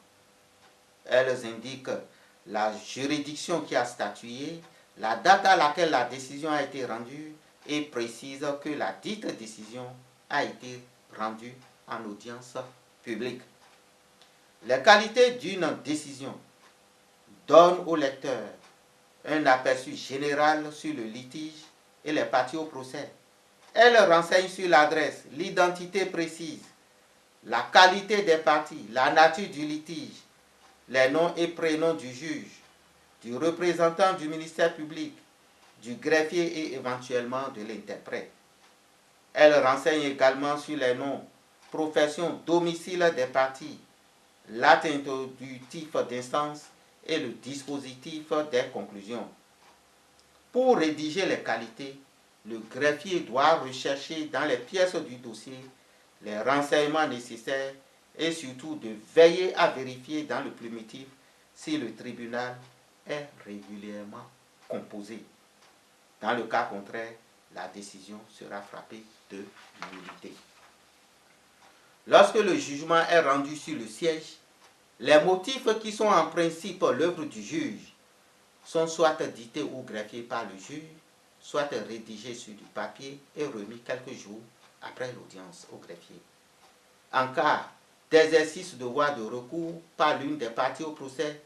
Elles indiquent la juridiction qui a statué, la date à laquelle la décision a été rendue et précisent que la dite décision a été rendue en audience publique. Les qualités d'une décision donnent au lecteur un aperçu général sur le litige et les parties au procès. Elles renseignent sur l'adresse, l'identité précise, la qualité des parties, la nature du litige, les noms et prénoms du juge, du représentant du ministère public, du greffier et éventuellement de l'interprète. Elles renseignent également sur les noms, profession, domicile des parties, l'acte introductif d'instance et le dispositif des conclusions. Pour rédiger les qualités, le greffier doit rechercher dans les pièces du dossier les renseignements nécessaires et surtout de veiller à vérifier dans le plumitif si le tribunal est régulièrement composé. Dans le cas contraire, la décision sera frappée de nullité. Lorsque le jugement est rendu sur le siège, les motifs qui sont en principe l'œuvre du juge sont soit dictés au greffier par le juge, soit rédigés sur du papier et remis quelques jours après l'audience au greffier. En cas d'exercice de voie de recours par l'une des parties au procès,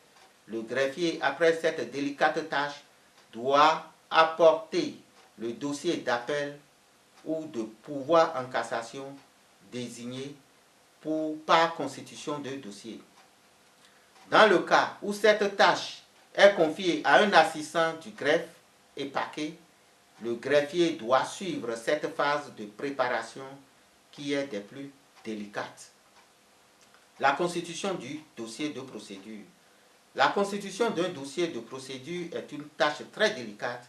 le greffier, après cette délicate tâche, doit apporter le dossier d'appel ou de pourvoi en cassation désigné par constitution de dossier. Dans le cas où cette tâche est confiée à un assistant du greffe et parquet, le greffier doit suivre cette phase de préparation qui est des plus délicates. La constitution du dossier de procédure. La constitution d'un dossier de procédure est une tâche très délicate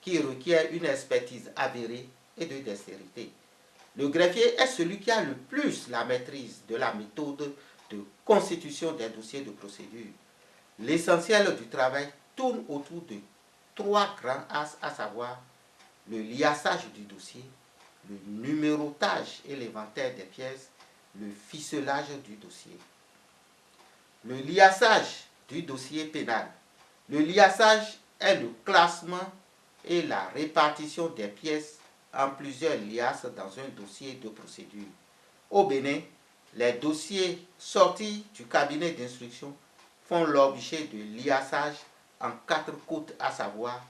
qui requiert une expertise avérée et de dextérité. Le greffier est celui qui a le plus la maîtrise de la méthode de constitution des dossiers de procédure. L'essentiel du travail tourne autour de trois grands axes, à savoir le liassage du dossier, le numérotage et l'inventaire des pièces, le ficelage du dossier. Le liassage du dossier pénal. Le liassage est le classement et la répartition des pièces en plusieurs liasses dans un dossier de procédure. Au Bénin, Les dossiers sortis du cabinet d'instruction font l'objet de liassage en 4 côtes, à savoir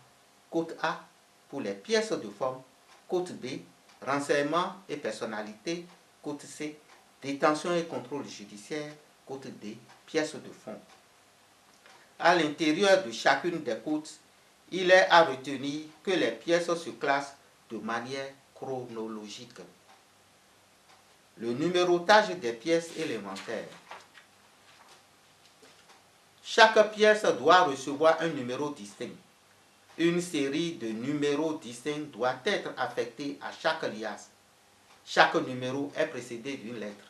côte A pour les pièces de forme, côte B, renseignement et personnalité, côte C, détention et contrôle judiciaire, côte D, pièces de fond. À l'intérieur de chacune des côtes, il est à retenir que les pièces se classent de manière chronologique. Le numérotage des pièces et l'inventaire. Chaque pièce doit recevoir un numéro distinct. Une série de numéros distincts doit être affectée à chaque liasse. Chaque numéro est précédé d'une lettre.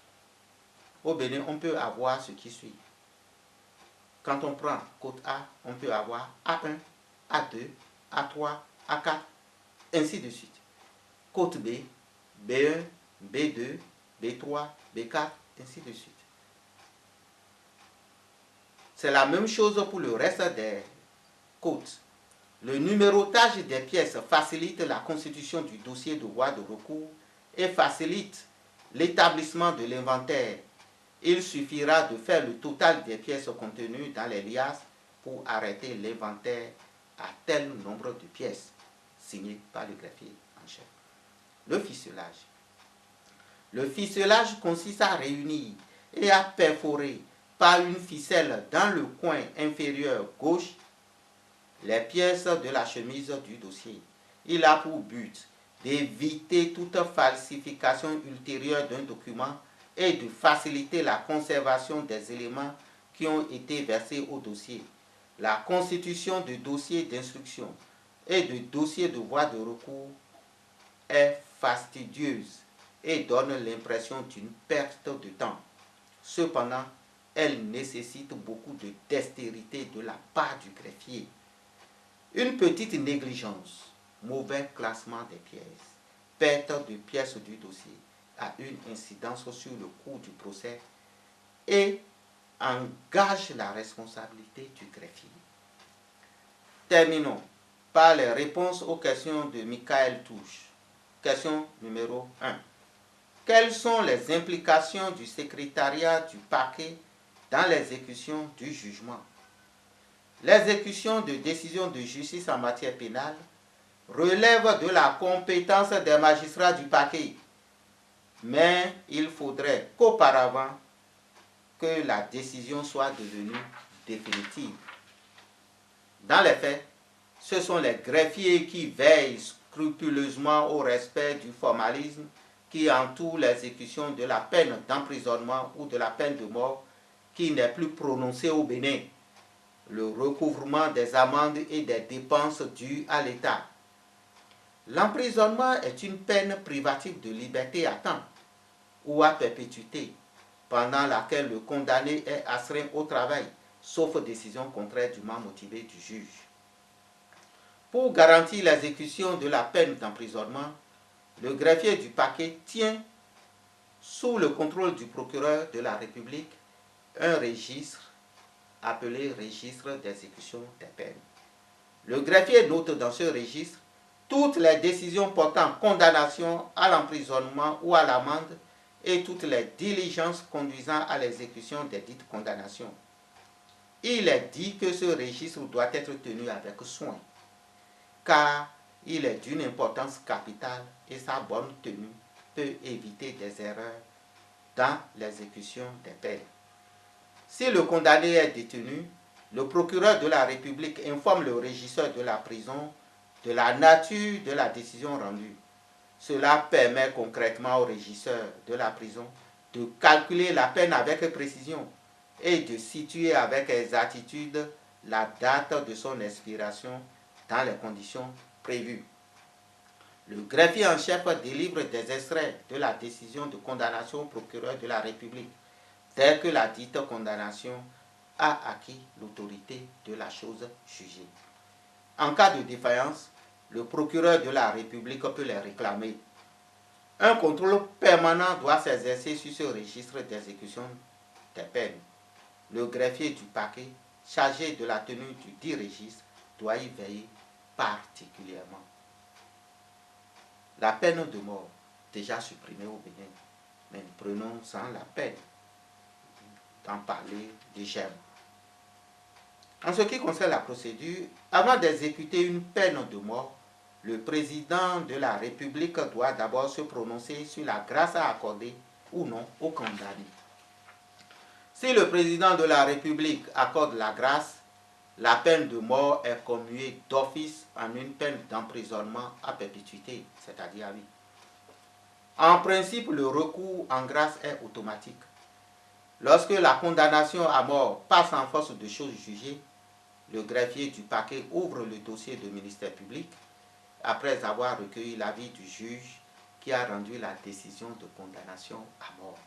Au Bénin, on peut avoir ce qui suit. Quand on prend côte A, on peut avoir A1, A2, A3, A4, ainsi de suite. Côte B, B1, B2, B3, B4, ainsi de suite. C'est la même chose pour le reste des côtes. Le numérotage des pièces facilite la constitution du dossier de voie de recours et facilite l'établissement de l'inventaire. Il suffira de faire le total des pièces contenues dans les liasses pour arrêter l'inventaire à tel nombre de pièces, signé par le greffier en chef. Le ficelage. Le ficelage consiste à réunir et à perforer par une ficelle dans le coin inférieur gauche les pièces de la chemise du dossier. Il a pour but d'éviter toute falsification ultérieure d'un document et de faciliter la conservation des éléments qui ont été versés au dossier. La constitution de dossiers d'instruction et de dossiers de voie de recours est fastidieuse et donne l'impression d'une perte de temps. Cependant, elle nécessite beaucoup de dextérité de la part du greffier. Une petite négligence, mauvais classement des pièces, perte de pièces du dossier a une incidence sur le cours du procès et engage la responsabilité du greffier. Terminons par les réponses aux questions de Michael Touche. Question numéro 1. Quelles sont les implications du secrétariat du parquet dans l'exécution du jugement? L'exécution de décisions de justice en matière pénale relève de la compétence des magistrats du parquet, mais il faudrait qu'auparavant que la décision soit devenue définitive. Dans les faits, ce sont les greffiers qui veillent scrupuleusement au respect du formalisme qui entoure l'exécution de la peine d'emprisonnement ou de la peine de mort qui n'est plus prononcée au Bénin, le recouvrement des amendes et des dépenses dues à l'État. L'emprisonnement est une peine privative de liberté à temps ou à perpétuité, pendant laquelle le condamné est astreint au travail, sauf décision contraire dûment motivée du juge. Pour garantir l'exécution de la peine d'emprisonnement, le greffier du parquet tient, sous le contrôle du procureur de la République, un registre appelé registre d'exécution des peines. Le greffier note dans ce registre toutes les décisions portant condamnation à l'emprisonnement ou à l'amende et toutes les diligences conduisant à l'exécution des dites condamnations. Il est dit que ce registre doit être tenu avec soin, car il est d'une importance capitale et sa bonne tenue peut éviter des erreurs dans l'exécution des peines. Si le condamné est détenu, le procureur de la République informe le régisseur de la prison de la nature de la décision rendue. Cela permet concrètement au régisseur de la prison de calculer la peine avec précision et de situer avec exactitude la date de son expiration dans les conditions prévues. Le greffier en chef délivre des extraits de la décision de condamnation au procureur de la République dès que la dite condamnation a acquis l'autorité de la chose jugée. En cas de défaillance, le procureur de la République peut les réclamer. Un contrôle permanent doit s'exercer sur ce registre d'exécution des peines. Le greffier du parquet, chargé de la tenue du dit registre, doit y veiller particulièrement. La peine de mort, déjà supprimée au Bénin, mais nous prenons sans la peine d'en parler déjà. En ce qui concerne la procédure, avant d'exécuter une peine de mort, le président de la République doit d'abord se prononcer sur la grâce à accorder ou non au condamné. Si le président de la République accorde la grâce, la peine de mort est commuée d'office en une peine d'emprisonnement à perpétuité, c'est-à-dire à vie. En principe, le recours en grâce est automatique. Lorsque la condamnation à mort passe en force de chose jugée, le greffier du parquet ouvre le dossier du ministère public après avoir recueilli l'avis du juge qui a rendu la décision de condamnation à mort.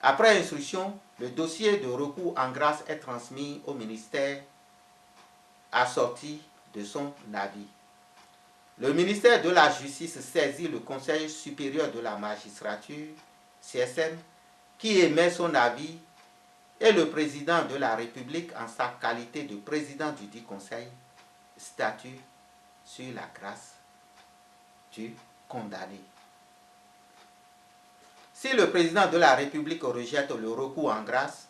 Après instruction, le dossier de recours en grâce est transmis au ministère assorti de son avis. Le ministère de la Justice saisit le Conseil supérieur de la magistrature, CSM, qui émet son avis, et le président de la République, en sa qualité de président du dit Conseil, statue sur la grâce du condamné. Si le président de la République rejette le recours en grâce,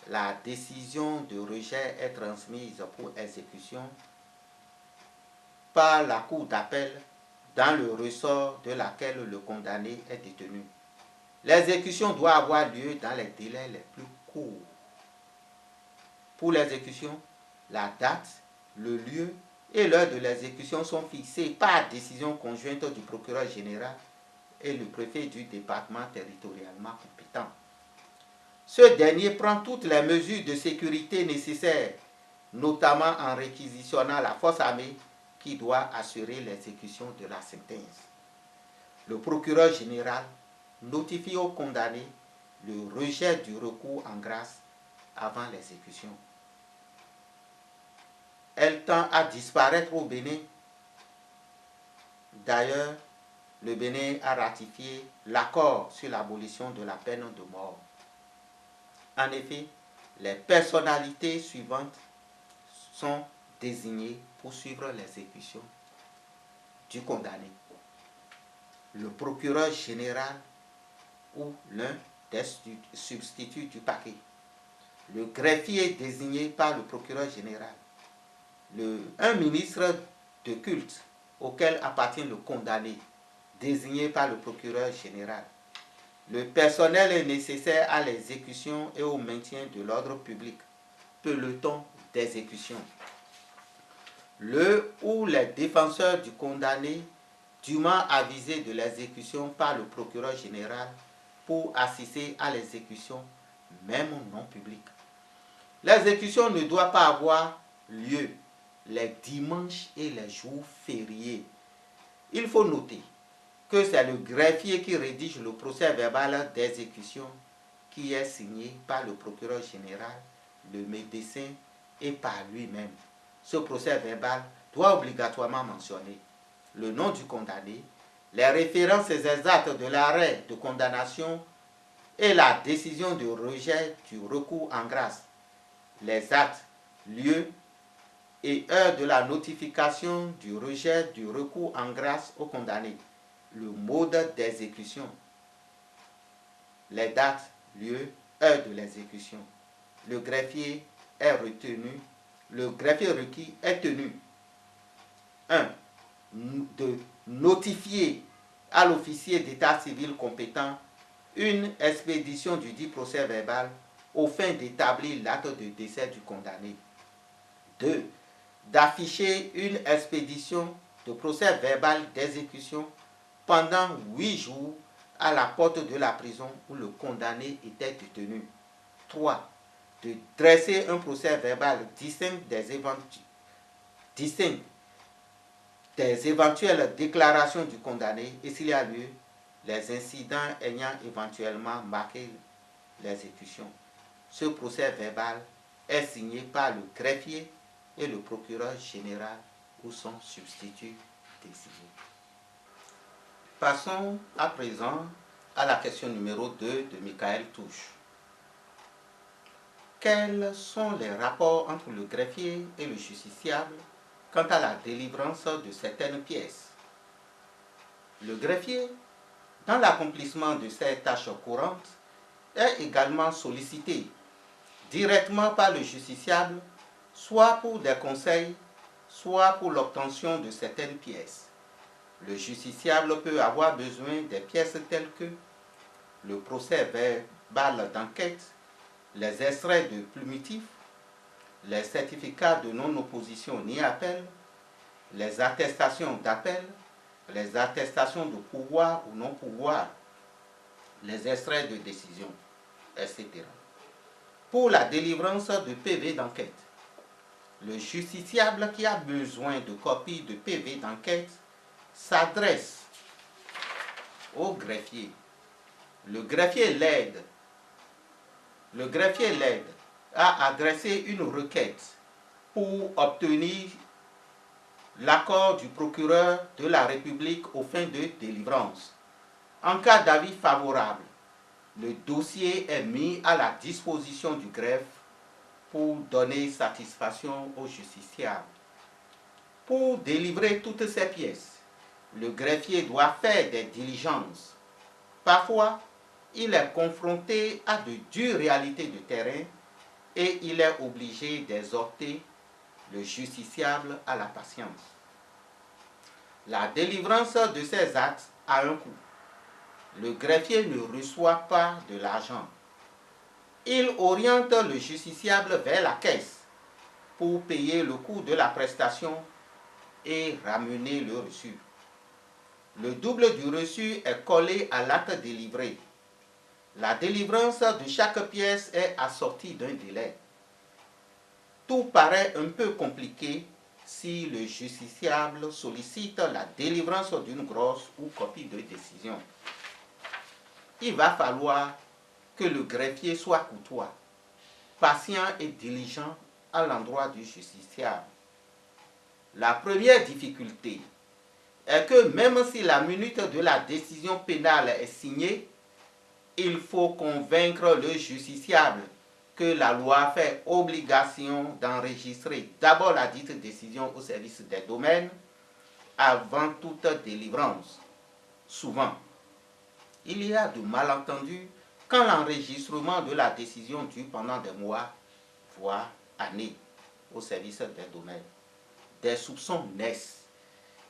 la décision de rejet est transmise pour exécution par la cour d'appel dans le ressort de laquelle le condamné est détenu. L'exécution doit avoir lieu dans les délais les plus courts. Pour l'exécution, la date, le lieu et l'heure de l'exécution sont fixés par décision conjointe du procureur général et le préfet du département territorialement compétent. Ce dernier prend toutes les mesures de sécurité nécessaires, notamment en réquisitionnant la force armée qui doit assurer l'exécution de la sentence. Le procureur général notifie au condamné le rejet du recours en grâce avant l'exécution. Elle tend à disparaître au Bénin. D'ailleurs, le Bénin a ratifié l'accord sur l'abolition de la peine de mort. En effet, les personnalités suivantes sont désignées pour suivre l'exécution du condamné. Le procureur général ou l'un des substituts du parquet, le greffier désigné par le procureur général, un ministre de culte auquel appartient le condamné, désigné par le procureur général, le personnel nécessaire à l'exécution et au maintien de l'ordre public, peloton d'exécution, le ou les défenseurs du condamné dûment avisés de l'exécution par le procureur général pour assister à l'exécution, même non publique. L'exécution ne doit pas avoir lieu les dimanches et les jours fériés. Il faut noter que c'est le greffier qui rédige le procès verbal d'exécution qui est signé par le procureur général, le médecin et par lui-même. Ce procès verbal doit obligatoirement mentionner le nom du condamné, les références exactes de l'arrêt de condamnation et la décision de rejet du recours en grâce, les actes, lieux et heure de la notification du rejet du recours en grâce au condamné, le mode d'exécution, les dates, lieux, heure de l'exécution. Le greffier est retenu, le greffier requis est tenu 1. De notifier à l'officier d'état civil compétent une expédition du dit procès verbal aux fins d'établir l'acte de décès du condamné. 2. D'afficher une expédition de procès verbal d'exécution pendant 8 jours à la porte de la prison où le condamné était détenu. 3. De dresser un procès verbal distinct des éventuelles déclarations du condamné et s'il y a lieu, les incidents ayant éventuellement marqué l'exécution. Ce procès verbal est signé par le greffier et le procureur général ou son substitut désigné. Passons à présent à la question numéro 2 de Michael Touche. Quels sont les rapports entre le greffier et le justiciable quant à la délivrance de certaines pièces? Le greffier dans l'accomplissement de ces tâches courantes, est également sollicité directement par le justiciable, soit pour des conseils, soit pour l'obtention de certaines pièces. Le justiciable peut avoir besoin des pièces telles que le procès verbal d'enquête, les extraits de plumitif, les certificats de non-opposition ni appel, les attestations d'appel, les attestations de pouvoir ou non-pouvoir, les extraits de décision, etc. Pour la délivrance de PV d'enquête, le justiciable qui a besoin de copies de PV d'enquête s'adresse au greffier. Le greffier l'aide à adresser une requête pour obtenir l'accord du procureur de la République aux fins de délivrance. En cas d'avis favorable, le dossier est mis à la disposition du greffe pour donner satisfaction au justiciable. Pour délivrer toutes ces pièces, le greffier doit faire des diligences. Parfois, il est confronté à de dures réalités de terrain et il est obligé d'exhorter le justiciable à la patience. La délivrance de ces actes a un coût. Le greffier ne reçoit pas de l'argent. Il oriente le justiciable vers la caisse pour payer le coût de la prestation et ramener le reçu. Le double du reçu est collé à l'acte délivré. La délivrance de chaque pièce est assortie d'un délai. Tout paraît un peu compliqué si le justiciable sollicite la délivrance d'une grosse ou copie de décision. Il va falloir que le greffier soit courtois, patient et diligent à l'endroit du justiciable. La première difficulté est que même si la minute de la décision pénale est signée, il faut convaincre le justiciable que la loi fait obligation d'enregistrer d'abord la dite décision au service des domaines avant toute délivrance. Souvent, il y a de malentendus quand l'enregistrement de la décision dure pendant des mois, voire années, au service des domaines. Des soupçons naissent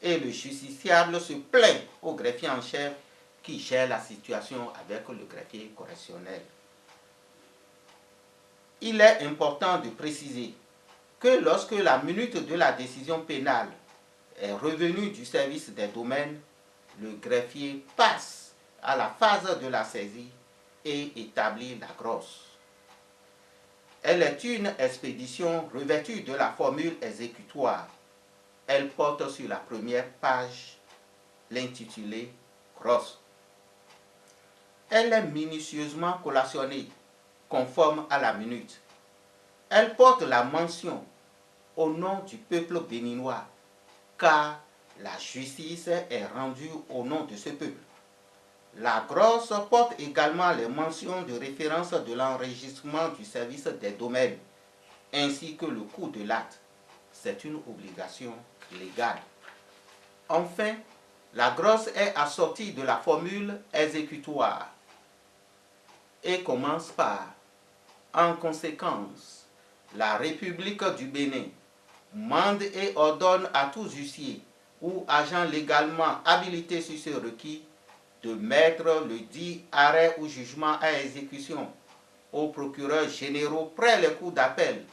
et le justiciable se plaint au greffier en chef qui gère la situation avec le greffier correctionnel. Il est important de préciser que lorsque la minute de la décision pénale est revenue du service des domaines, le greffier passe à la phase de la saisie et établit la grosse. Elle est une expédition revêtue de la formule exécutoire. Elle porte sur la première page l'intitulé grosse. Elle est minutieusement collationnée, conforme à la minute. Elle porte la mention au nom du peuple béninois, car la justice est rendue au nom de ce peuple. La grosse porte également les mentions de référence de l'enregistrement du service des domaines, ainsi que le coût de l'acte. C'est une obligation légale. Enfin, la grosse est assortie de la formule exécutoire et commence par « En conséquence, la République du Bénin mande et ordonne à tout huissier ou agent légalement habilité sur ce requis de mettre le dit arrêt ou jugement à exécution aux procureurs généraux près les cours d'appel,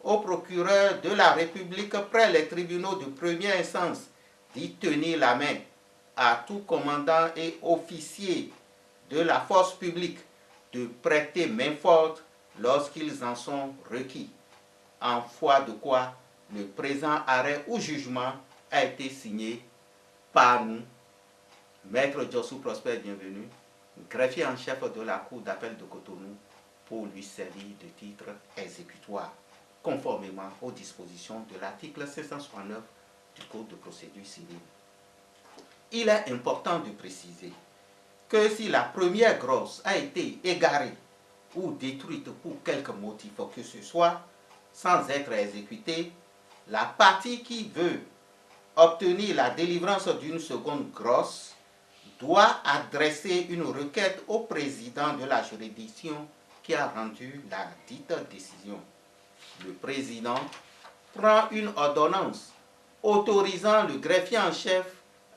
aux procureurs de la République près les tribunaux de première instance d'y tenir la main, à tout commandant et officier de la force publique de prêter main forte lorsqu'ils en sont requis, en foi de quoi le présent arrêt ou jugement a été signé par nous, Maître Jossou Prosper Bienvenu, greffier en chef de la Cour d'appel de Cotonou, pour lui servir de titre exécutoire, conformément aux dispositions de l'article 769 du Code de procédure civile. Il est important de préciser que si la première grosse a été égarée ou détruite pour quelque motif que ce soit, sans être exécutée, la partie qui veut obtenir la délivrance d'une seconde grosse doit adresser une requête au président de la juridiction qui a rendu la dite décision. Le président prend une ordonnance autorisant le greffier en chef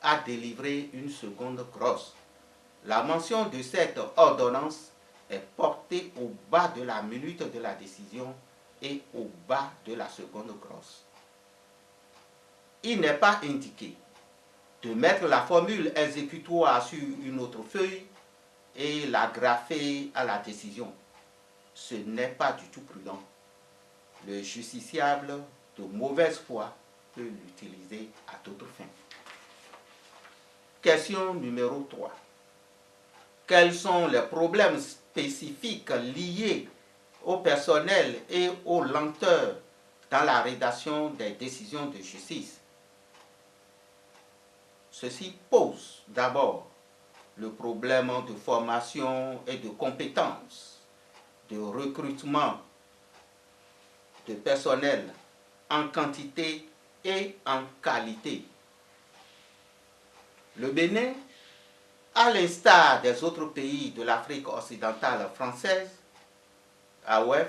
à délivrer une seconde grosse. La mention de cette ordonnance est portée au bas de la minute de la décision et au bas de la seconde grosse. Il n'est pas indiqué de mettre la formule exécutoire sur une autre feuille et la graffer à la décision. Ce n'est pas du tout prudent. Le justiciable de mauvaise foi peut l'utiliser à d'autres fins. Question numéro 3. Quels sont les problèmes spécifiques liés au personnel et aux lenteurs dans la rédaction des décisions de justice? Ceci pose d'abord le problème de formation et de compétences, de recrutement de personnel en quantité et en qualité. Le Bénin, à l'instar des autres pays de l'Afrique occidentale française, AOF,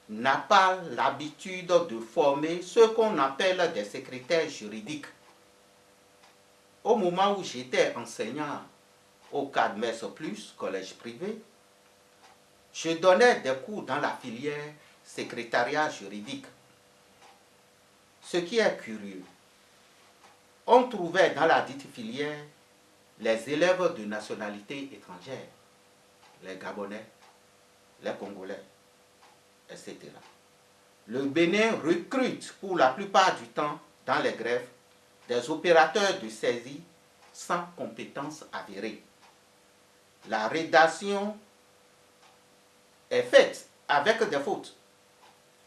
n'a pas l'habitude de former ce qu'on appelle des secrétaires juridiques. Au moment où j'étais enseignant au CADMES+, collège privé, je donnais des cours dans la filière secrétariat juridique. Ce qui est curieux, on trouvait dans la dite filière les élèves de nationalité étrangère, les Gabonais, les Congolais, etc. Le Bénin recrute pour la plupart du temps dans les greffes des opérateurs de saisie sans compétences avérées. La rédaction est faite avec des fautes.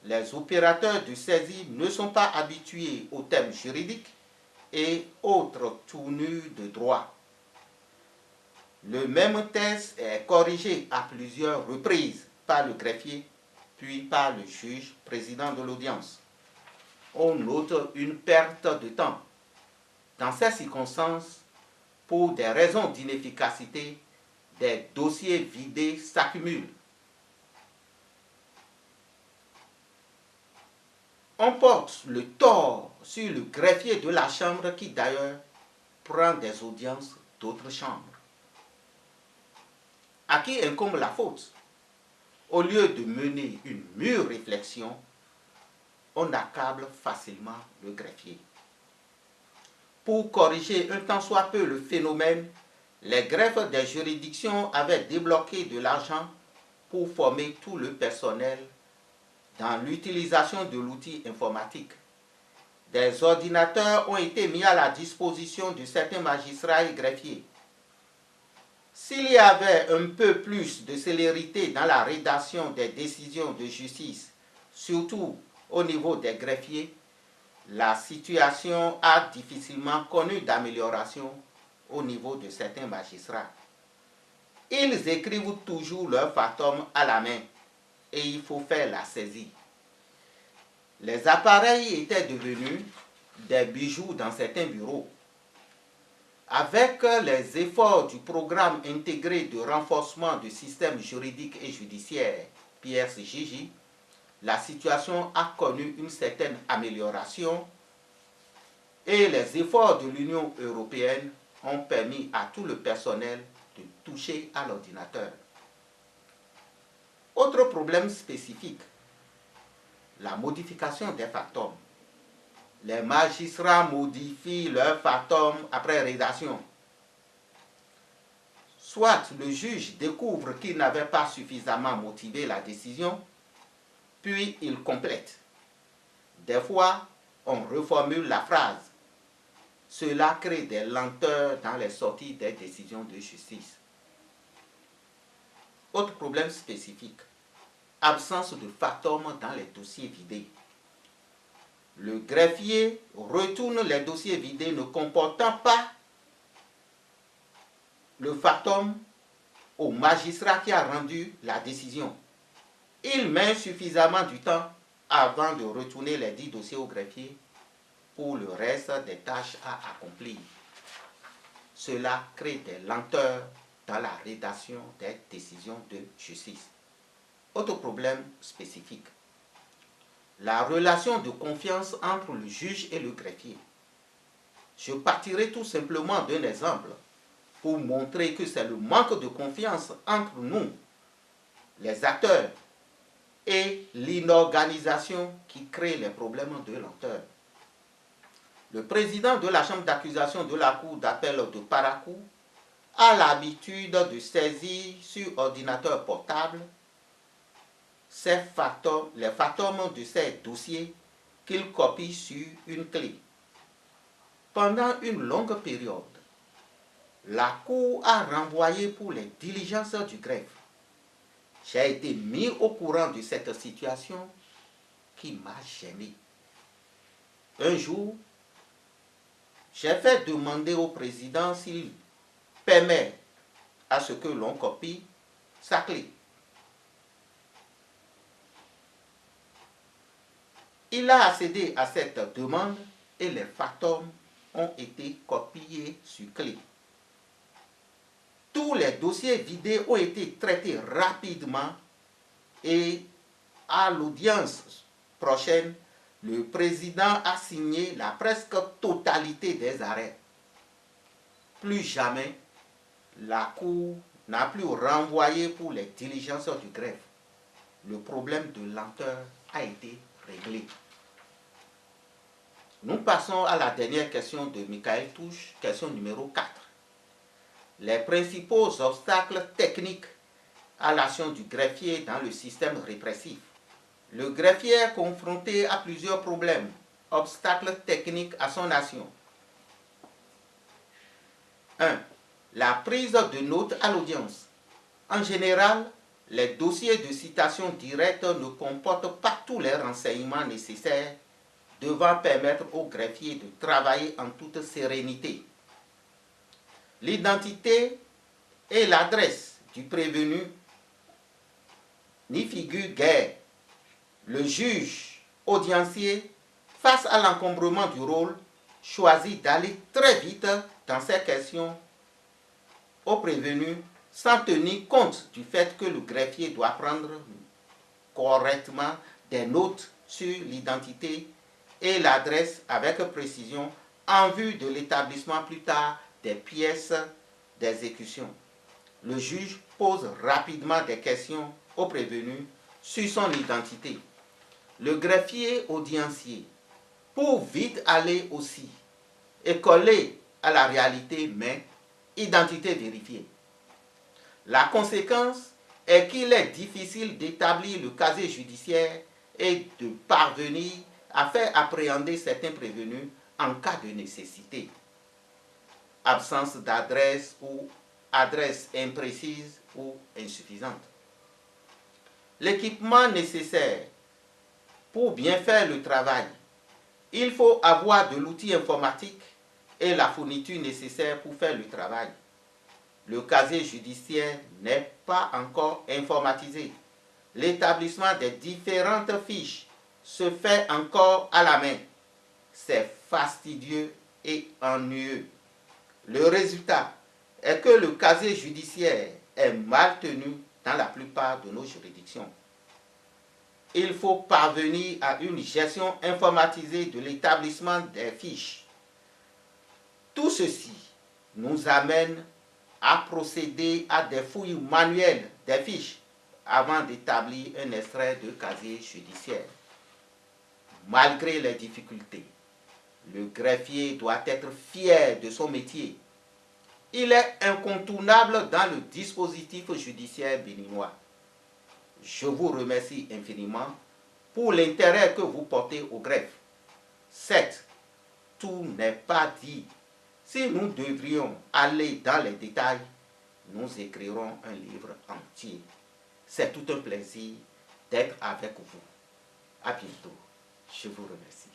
Les opérateurs de saisie ne sont pas habitués aux thèmes juridiques et autres tournures de droit. Le même texte est corrigé à plusieurs reprises par le greffier, puis par le juge président de l'audience. On note une perte de temps. Dans ces circonstances, pour des raisons d'inefficacité, des dossiers vidés s'accumulent. On porte le tort sur le greffier de la chambre qui d'ailleurs prend des audiences d'autres chambres. À qui incombe la faute? Au lieu de mener une mûre réflexion, on accable facilement le greffier. Pour corriger un tant soit peu le phénomène, les greffes des juridictions avaient débloqué de l'argent pour former tout le personnel dans l'utilisation de l'outil informatique. Des ordinateurs ont été mis à la disposition de certains magistrats et greffiers. S'il y avait un peu plus de célérité dans la rédaction des décisions de justice, surtout au niveau des greffiers, la situation a difficilement connu d'amélioration au niveau de certains magistrats. Ils écrivent toujours leur fatum à la main et il faut faire la saisie. Les appareils étaient devenus des bijoux dans certains bureaux. Avec les efforts du programme intégré de renforcement du système juridique et judiciaire, PRCJJ, la situation a connu une certaine amélioration et les efforts de l'Union européenne ont permis à tout le personnel de toucher à l'ordinateur. Autre problème spécifique, la modification des factums. Les magistrats modifient leurs factums après rédaction. Soit le juge découvre qu'il n'avait pas suffisamment motivé la décision, puis il complète. Des fois, on reformule la phrase. Cela crée des lenteurs dans les sorties des décisions de justice. Autre problème spécifique, absence de factum dans les dossiers vidés. Le greffier retourne les dossiers vidés ne comportant pas le factum au magistrat qui a rendu la décision. Il met suffisamment du temps avant de retourner les 10 dossiers au greffier pour le reste des tâches à accomplir. cela crée des lenteurs dans la rédaction des décisions de justice. Autre problème spécifique, la relation de confiance entre le juge et le greffier. Je partirai tout simplement d'un exemple pour montrer que c'est le manque de confiance entre nous, les acteurs, et l'inorganisation qui crée les problèmes de lenteur. Le président de la chambre d'accusation de la cour d'appel de Parakou a l'habitude de saisir sur ordinateur portable les fantômes de ces dossiers qu'il copie sur une clé. Pendant une longue période, la cour a renvoyé pour les diligences du greffe. J'ai été mis au courant de cette situation qui m'a gêné. Un jour, j'ai fait demander au président s'il permet à ce que l'on copie sa clé. Il a accédé à cette demande et les fantômes ont été copiés sur clé. Tous les dossiers vidés ont été traités rapidement et à l'audience prochaine, le président a signé la presque totalité des arrêts. Plus jamais, la Cour n'a plus renvoyé pour les diligences du greffe. Le problème de lenteur a été réglé. Nous passons à la dernière question de Michael Touche, question numéro 4. Les principaux obstacles techniques à l'action du greffier dans le système répressif. Le greffier est confronté à plusieurs problèmes, obstacles techniques à son action. 1. La prise de notes à l'audience. En général, les dossiers de citation directe ne comportent pas tous les renseignements nécessaires devant permettre au greffier de travailler en toute sérénité. L'identité et l'adresse du prévenu n'y figurent guère. Le juge audiencier, face à l'encombrement du rôle, choisit d'aller très vite dans ces questions au prévenu sans tenir compte du fait que le greffier doit prendre correctement des notes sur l'identité et l'adresse avec précision en vue de l'établissement plus tard des pièces d'exécution. Le juge pose rapidement des questions au prévenu sur son identité. Le greffier audiencier, pour vite aller aussi et coller à la réalité, mais identité vérifiée. La conséquence est qu'il est difficile d'établir le casier judiciaire et de parvenir à faire appréhender certains prévenus en cas de nécessité. Absence d'adresse ou adresse imprécise ou insuffisante. L'équipement nécessaire pour bien faire le travail. Il faut avoir de l'outil informatique et la fourniture nécessaire pour faire le travail. Le casier judiciaire n'est pas encore informatisé. L'établissement des différentes fiches se fait encore à la main. C'est fastidieux et ennuyeux. Le résultat est que le casier judiciaire est mal tenu dans la plupart de nos juridictions. Il faut parvenir à une gestion informatisée de l'établissement des fiches. Tout ceci nous amène à procéder à des fouilles manuelles des fiches avant d'établir un extrait de casier judiciaire. Malgré les difficultés, le greffier doit être fier de son métier. Il est incontournable dans le dispositif judiciaire béninois. Je vous remercie infiniment pour l'intérêt que vous portez au greffe. 7. Tout n'est pas dit. Si nous devrions aller dans les détails, nous écrirons un livre entier. C'est tout un plaisir d'être avec vous. À bientôt. Je vous remercie.